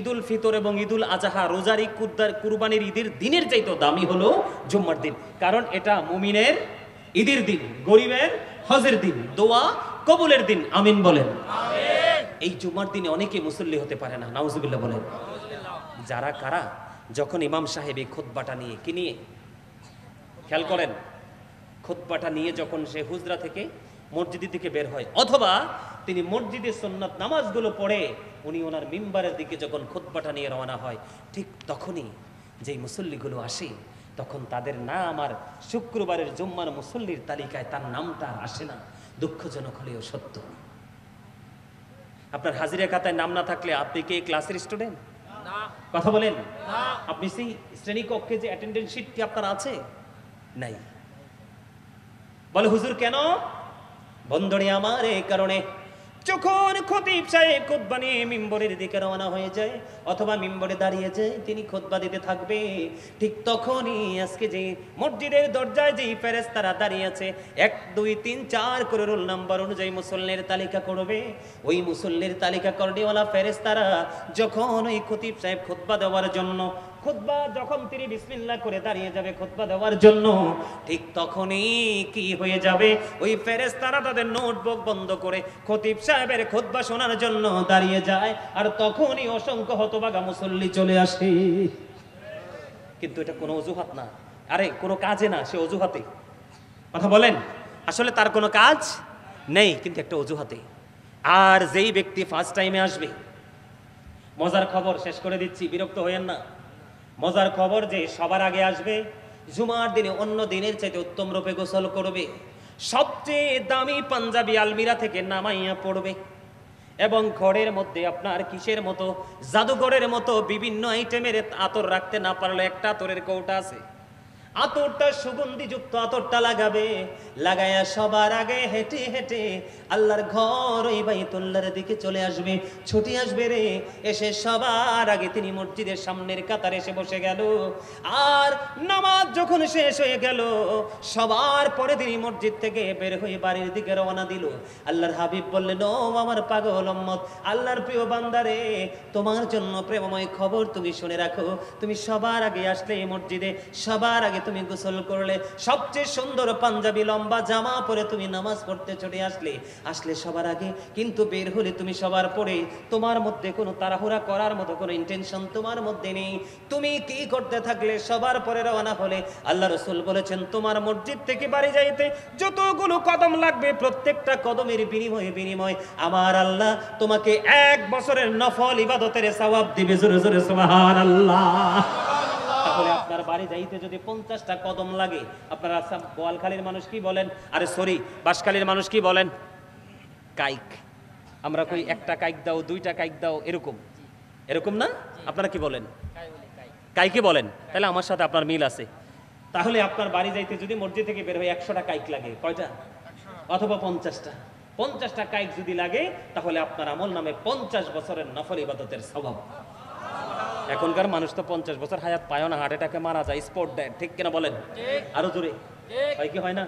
ঈদুল ফিতর এবং ঈদুল আজহা, রোজার ঈদ, কুরবানির ঈদের দিনের চাইতে দামি হলো জুম্মার দিন। কারণ এটা মুমিনের ঈদের দিন, গরিবের হজের দিন, দোয়া কবুলের দিন। আমিন বলেন। এই জুম্মার দিনে অনেকে মুসল্লি হতে পারে না, নাউজুবিল্লাহ বলেন। যারা কারা? যখন ইমাম সাহেব এই খুতবাটা নিয়ে, কি নিয়ে খেয়াল করেন, খুতবাটা নিয়ে যখন সে হুজরা থেকে মসজিদের দিকে বের হয়, অথবা তিনি মসজিদের সুন্নাত নামাজগুলো পড়ে উনি ওনার মিম্বারের দিকে যখন খুতবাটা নিয়ে রওনা হয়, ঠিক তখনই যেই মুসল্লিগুলো আসে, তখন তাদের নাম আর শুক্রবারের জুম্মার মুসল্লির তালিকায় তার নামটা আসে না। দুঃখজনক হলেও সত্য। আপনার হাজিরা খাতায় নাম না থাকলে আপনি কি ক্লাসের স্টুডেন্ট? কথা বলেন। আপনি সেই শ্রেণীকক্ষে যে অ্যাটেন্ডেন্স শিট কি আপনার আছে? নাই। বলে হুজুর কেন? বন্ধুরে আমার, এই কারণে যখন খতিব সাহেব খুতবা নিয়ে মিম্বরের দিকে রওনা হয়ে যায় অথবা মিম্বরে দাঁড়িয়ে যায়, তিনি খুতবা দিতে থাকবে, ঠিক তখনই আজকে যে মসজিদের দরজায় যেই ফেরেশতারা দাঁড়িয়ে আছে, 1 2 3 4 করে রোল নাম্বার অনুযায়ী মুসল্লির তালিকা করবে। ওই মুসল্লির তালিকা করনেওয়ালা ফেরেশতারা যখন ওই খতিব সাহেব খুতবা দেওয়ার জন্য, খুতবা যখন তিনি বিসমিল্লাহ করে দাঁড়িয়ে যাবে খুতবা দেওয়ার জন্য, ঠিক তখনই কি হয়ে যাবে, ওই ফেরেশতারা তাদের নোটবুক বন্ধ করে খতিব সাহেবের খুতবা শোনার জন্য দাঁড়িয়ে যায়। আর তখনই অসংখ্য হতভাগা মুসল্লি চলে আসে। কিন্তু এটা কোনো অজুহাত না, আরে কোনো কাজে না, সে অজুহাতে। কথা বলেন। আসলে তার কোনো কাজ নেই, কিন্তু একটা অজুহাতে। আর যেই ব্যক্তি ফার্স্ট টাইমে আসবে, মজার খবর শেষ করে দিচ্ছি, বিরক্ত হয়েন না। মজার খবর যে সবার আগে আসবে, জুমার দিনে অন্য দিনের চাইতে উত্তম রূপে গোসল করবে, সবচেয়ে দামি পাঞ্জাবি আলমিরা থেকে নামাইয়া পড়বে, এবং ঘরের মধ্যে আপনার কিসের মতো, জাদুঘরের মতো বিভিন্ন আইটেমের আতর রাখতে না পারলে একটা আতরের কৌটা আছে, আতরটা সুগন্ধিযুক্ত আতরটা লাগাবে, লাগায়া সবার আগে হেঁটে হেঁটে আল্লাহর ঘর ওই বাইতুল্লাহর দিকে চলে আসবে, ছুটে আসবে রে। এসে সবার আগে তিনি মসজিদের সামনের কাতারে এসে বসে গেল। আর নামাজ যখন শেষ হয়ে গেল, সবার পরে তিনি মসজিদ থেকে বের হয়ে বাড়ির দিকে রওনা দিল। আল্লাহর হাবিব বললেন, ও আমার পাগল উম্মত, আল্লাহর প্রিয় বান্দারে, তোমার জন্য প্রেমময় খবর তুমি শুনে রাখো। তুমি সবার আগে আসলে এই মসজিদে, সবার আগে তুমি গোসল করলে, সবচেয়ে সুন্দর পাঞ্জাবি লম্বা জামা পরে তুমি নামাজ পড়তে চলে আসলে সবার আগে, কিন্তু বের হলে তুমি সবার পরে, তোমার মধ্যে কোনো তাড়াহুড়া করার মতো কোনো ইন্টেনশন তোমার মধ্যে নেই। তুমি কি করতে থাকলে সবার পরে রওনা হলে। আল্লাহ রাসূল বলেছেন, তোমার মসজিদ থেকে বাড়ি যাইতে যতগুলো কদম লাগবে, প্রত্যেকটা কদমের বিনিময় আমার আল্লাহ তোমাকে 1 বছরের নফল ইবাদতের সওয়াব দিবে। জোরে জোরে সুবহানাল্লাহ। তাহলে আপনার বাড়ি যাইতে যদি 50টা কদম লাগে, আপনারা বোয়ালখালীর মানুষ কি বলেন, আরে সরি বাঁশখালীর মানুষ কি বলেন, কাইক। আমরা কই একটা কাইক দাও, 2টা কাইক দাও, এরকম না? আপনারা কি বলেন? কাইকে বলেন। তাহলে আমার সাথে আপনার মিল আছে। তাহলে আপনার বাড়ি যাইতে যদি মসজিদ থেকে বের হয়ে 100টা কাইক লাগে, কয়টা? অথবা 50টা কাইক যদি লাগে, তাহলে আপনার আমল নামে 50 বছরের নফল ইবাদতের সওয়াব। এখনকার মানুষ তো 50 বছর হায়াত পায় না, হার্ট অ্যাটাকে মারা যায়, স্পট দেয়। ঠিক কিনা বলেন? আরো জোরে হয় কি হয় না?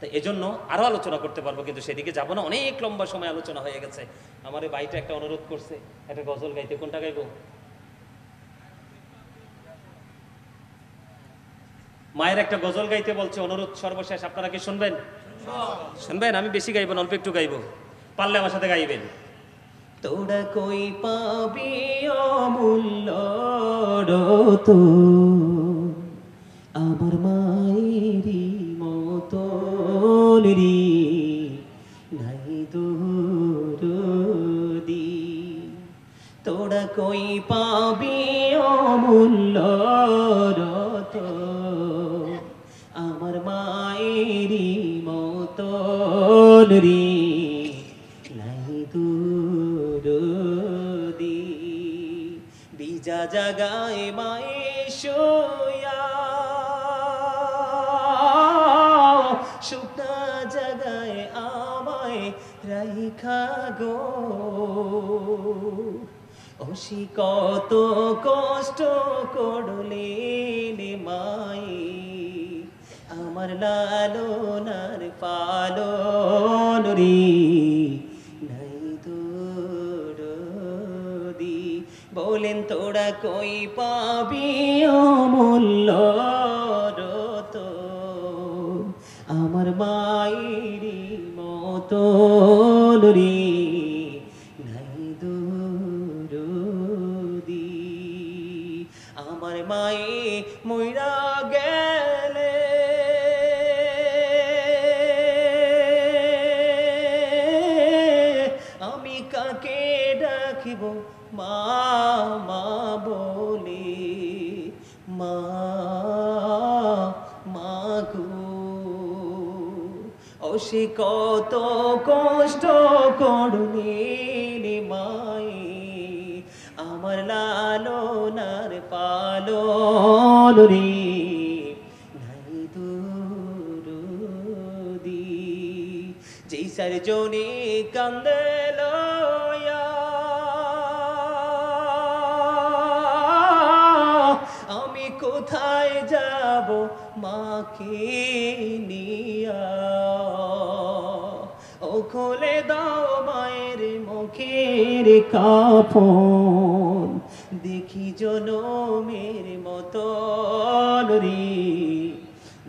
তো এজন্য আরো আলোচনা করতে পারবো, কিন্তু সেদিকে যাবো না, অনেক লম্বা সময় আলোচনা হয়ে গেছে। আমার এই ভাইটা একটা অনুরোধ করছে, একটা গজল গাইতে। কোনটা গাইবো? মায়ের একটা গজল গাইতে বলছে, অনুরোধ সর্বশেষ। আপনারা কি শুনবেন? শুনবেন? আমি বেশি গাইবো না, অল্প একটু গাইবো, পারলে আমার সাথে গাইবেন। তোরা কই পাবি অমূল্য রতন, আমার মায়েরই মতন রে, নাই দরদি। তোরা কই পাবি অমূল্য রতন, আমার মায়েরই মতন রে, নাই দরদি। বিজা জাগায় মায়ে শোয়া, শুকনা জাগায় আমায় রাইখা গো, অসি কত কষ্ট করলেন মায়ে, আমার লালনার পালন রে, নাই দরদি। বলেন তোরা কই পাবি অমূল্য রতন, আমার মায়েরই মতন রে, নাই দরদি। আমার মায়ে মইরা গেলে আমি কাকে ডাকিব মা মা বলে, মা মা গো, অসে কত কষ্ট করলেন মায়ে, আমার লালনার পালন রে, নাই দরদি। যেই সার জনে কান্দে লয়া, আমি কোথায় যাব মাকে নিয়া, ও খুলে দাও মায়ের মুখের কাফন, দেখি জনমের মতন রে,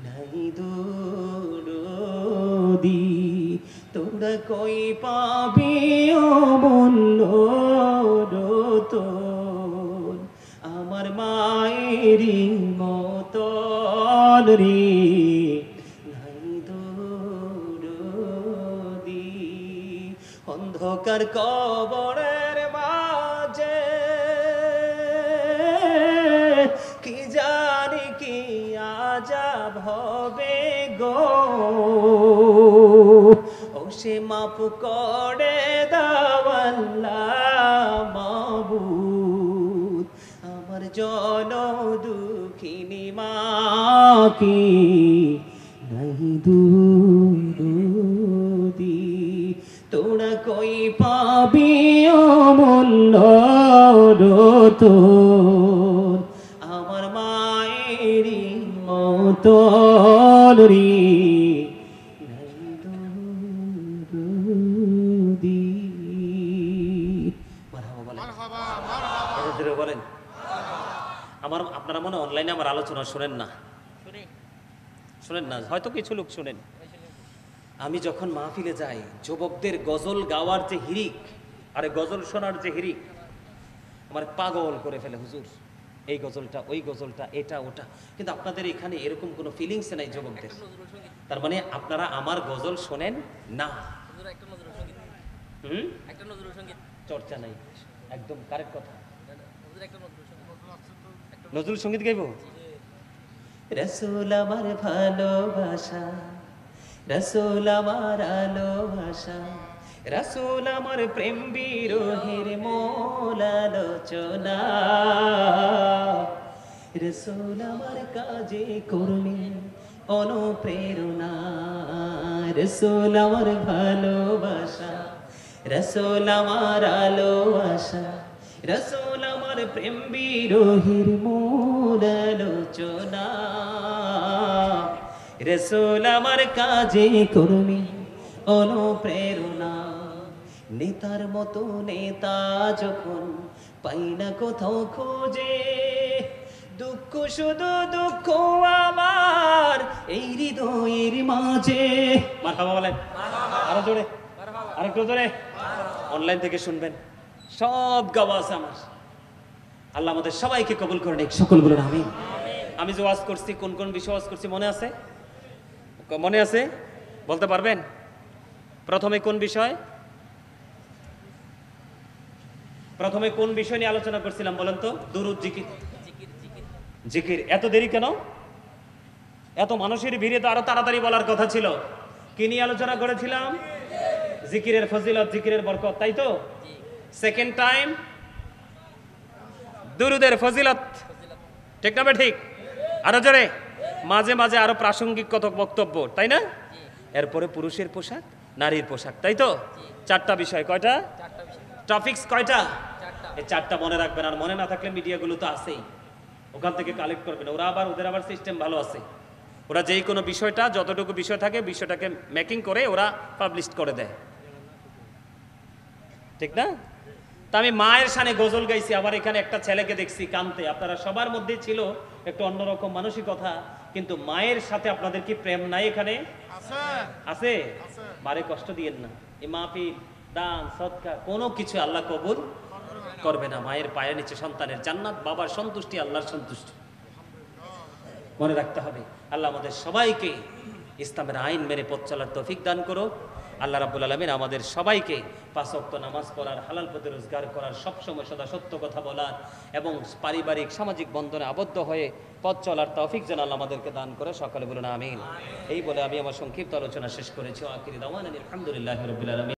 নাই দরদি। তোরা কই পাবি অমূল্য রতন, আমার মায়েরই মতন রে, নাই দরদি। অন্ধকার কবরের মাঝে কি জানি কি আজাব হবে গো, ও সে মাফ করে দাও আল্লাহ মাবুদ, আমার জন দুঃখিনী মাকে, নাই দরদি। তোরা কই পাবি অমূল্য রতন, আমার মায়েরই মতন রে, নাই দরদি। মারহাবা বলেন, এত জোরে বলেন। আপনারা মনে অনলাইনে আমার আলোচনা শোনেন না, শোনেন না, হয়তো কিছু লোক শোনেন। আমি যখন মাহফিলে যাই, যুবকদের গজল গাওয়ার যে হিরিক, আরে গজল শোনার যে হিরিক, আমার পাগল করে ফেলে। হুজুর এই গজলটা, ওই গজলটা, এটা ওটা, কিন্তু আপনাদের এখানে এরকম কোনো ফিলিংস নাই যুবকদের। তার মানে আপনারা আমার গজল শোনেন না। চর্চা নাই, একদম কারেক্ট কথা। নজরুল সঙ্গীত গাইব? রাসূল আমার ভালোবাসা, রাসূল আমার আলোবাসা, রাসূল আমার প্রেম বিরহের মূল আলোচনা, রাসূল আমার কাজে কর্মে অনুপ্রেরণা, রাসূল আমার ভালোবাসা, রাসূল আমার আলোবাসা, রাসূল আমার প্রেম বিরহের মূল আলোচনা, রাসূল আমার কাজে কর্মী অনুপ্রেরণা, নেতার মতো নেতা যখন পাই না কোথাও খোঁজে, দুঃখ শুধু দুঃখ আমার এই হৃদয়ের মাঝে। মারহাবা বলেন, আরো জোরে, আরেকটু জোরে। অনলাইন থেকে শুনবেন, সব গাওয়া আছে আমার। আল্লাহ আমাদের সবাইকে কবুল করে নিক, সকল বলুন আমিন। আমি যে ওয়াজ করছি, কোন কোন বিষয় ওয়াজ করছি মনে আছে? মনে আছে? বলতে পারবেন? প্রথমে কোন বিষয় নিয়ে আলোচনা করছিলাম বলেন তো? দুরূদ, জিকির। জিকির এত দেরি কেন? এত মানুষের ভিড়ে তো আরো তাড়াতাড়ি বলার কথা ছিল। কি নিয়ে আলোচনা করেছিলাম? জিকিরের ফজিলত, জিকিরের বরকত, তাই তো? সেকেন্ড টাইম দুরূদের ফজিলত, ঠিক না? ঠিক, আরো জোরে। মাঝে মাঝে আরো প্রাসঙ্গিক কত বক্তব্য, তাই না? এরপরে পুরুষের পোশাক, নারীর পোশাক, তাই তো? চারটা বিষয়। কয়টা টপিকস? কয়টা? এই চারটা মনে রাখবেন। আর মনে না থাকলে মিডিয়াগুলো তো আছেই, ওখান থেকে কালেক্ট করবেন। ওদের আবার সিস্টেম ভালো আছে। ওরা যেই কোনো বিষয়টা, যতটুকু বিষয় থাকে বিষয়টাকে মেকিং করে ওরা পাবলিশ করে দেয়, ঠিক না? তা আমি মায়ের শানে গজল গাইছি, আবার এখানে একটা ছেলেকে দেখছি কানতে। আপনারা সবার মধ্যে ছিল একটু অন্যরকম মানসিকতা, কিন্তু মায়ের সাথে আপনাদের কি প্রেম নাই? এখানে আছে? মারে কষ্ট দিয়েন না। এই মাহফিল, দান, সদকা কোনো কিছু আল্লাহ কবুল করবে না। মায়ের পায়ের নিচে সন্তানের জান্নাত, বাবার সন্তুষ্টি, আল্লাহর সন্তুষ্টি মনে রাখতে হবে। আল্লাহ আমাদের সবাইকে ইসলামের আইন মেনে পথ চলার তৌফিক দান করো। আল্লাহ রাব্বুল আলামিন আমাদের সবাইকে 5 ওয়াক্ত নামাজ পড়ার, হালাল পথে রোজগার করার, সবসময় সদা সত্য কথা বলার এবং পারিবারিক সামাজিক বন্ধনে আবদ্ধ হয়ে পথ চলার তৌফিক যেন আল্লাহ আমাদেরকে দান করে। সকলে বলুন আমিন। এই বলে আমি আমার সংক্ষিপ্ত আলোচনা শেষ করেছি। আখিরি দাওয়ানা আলহামদুলিল্লাহি রাব্বিল আলামিন।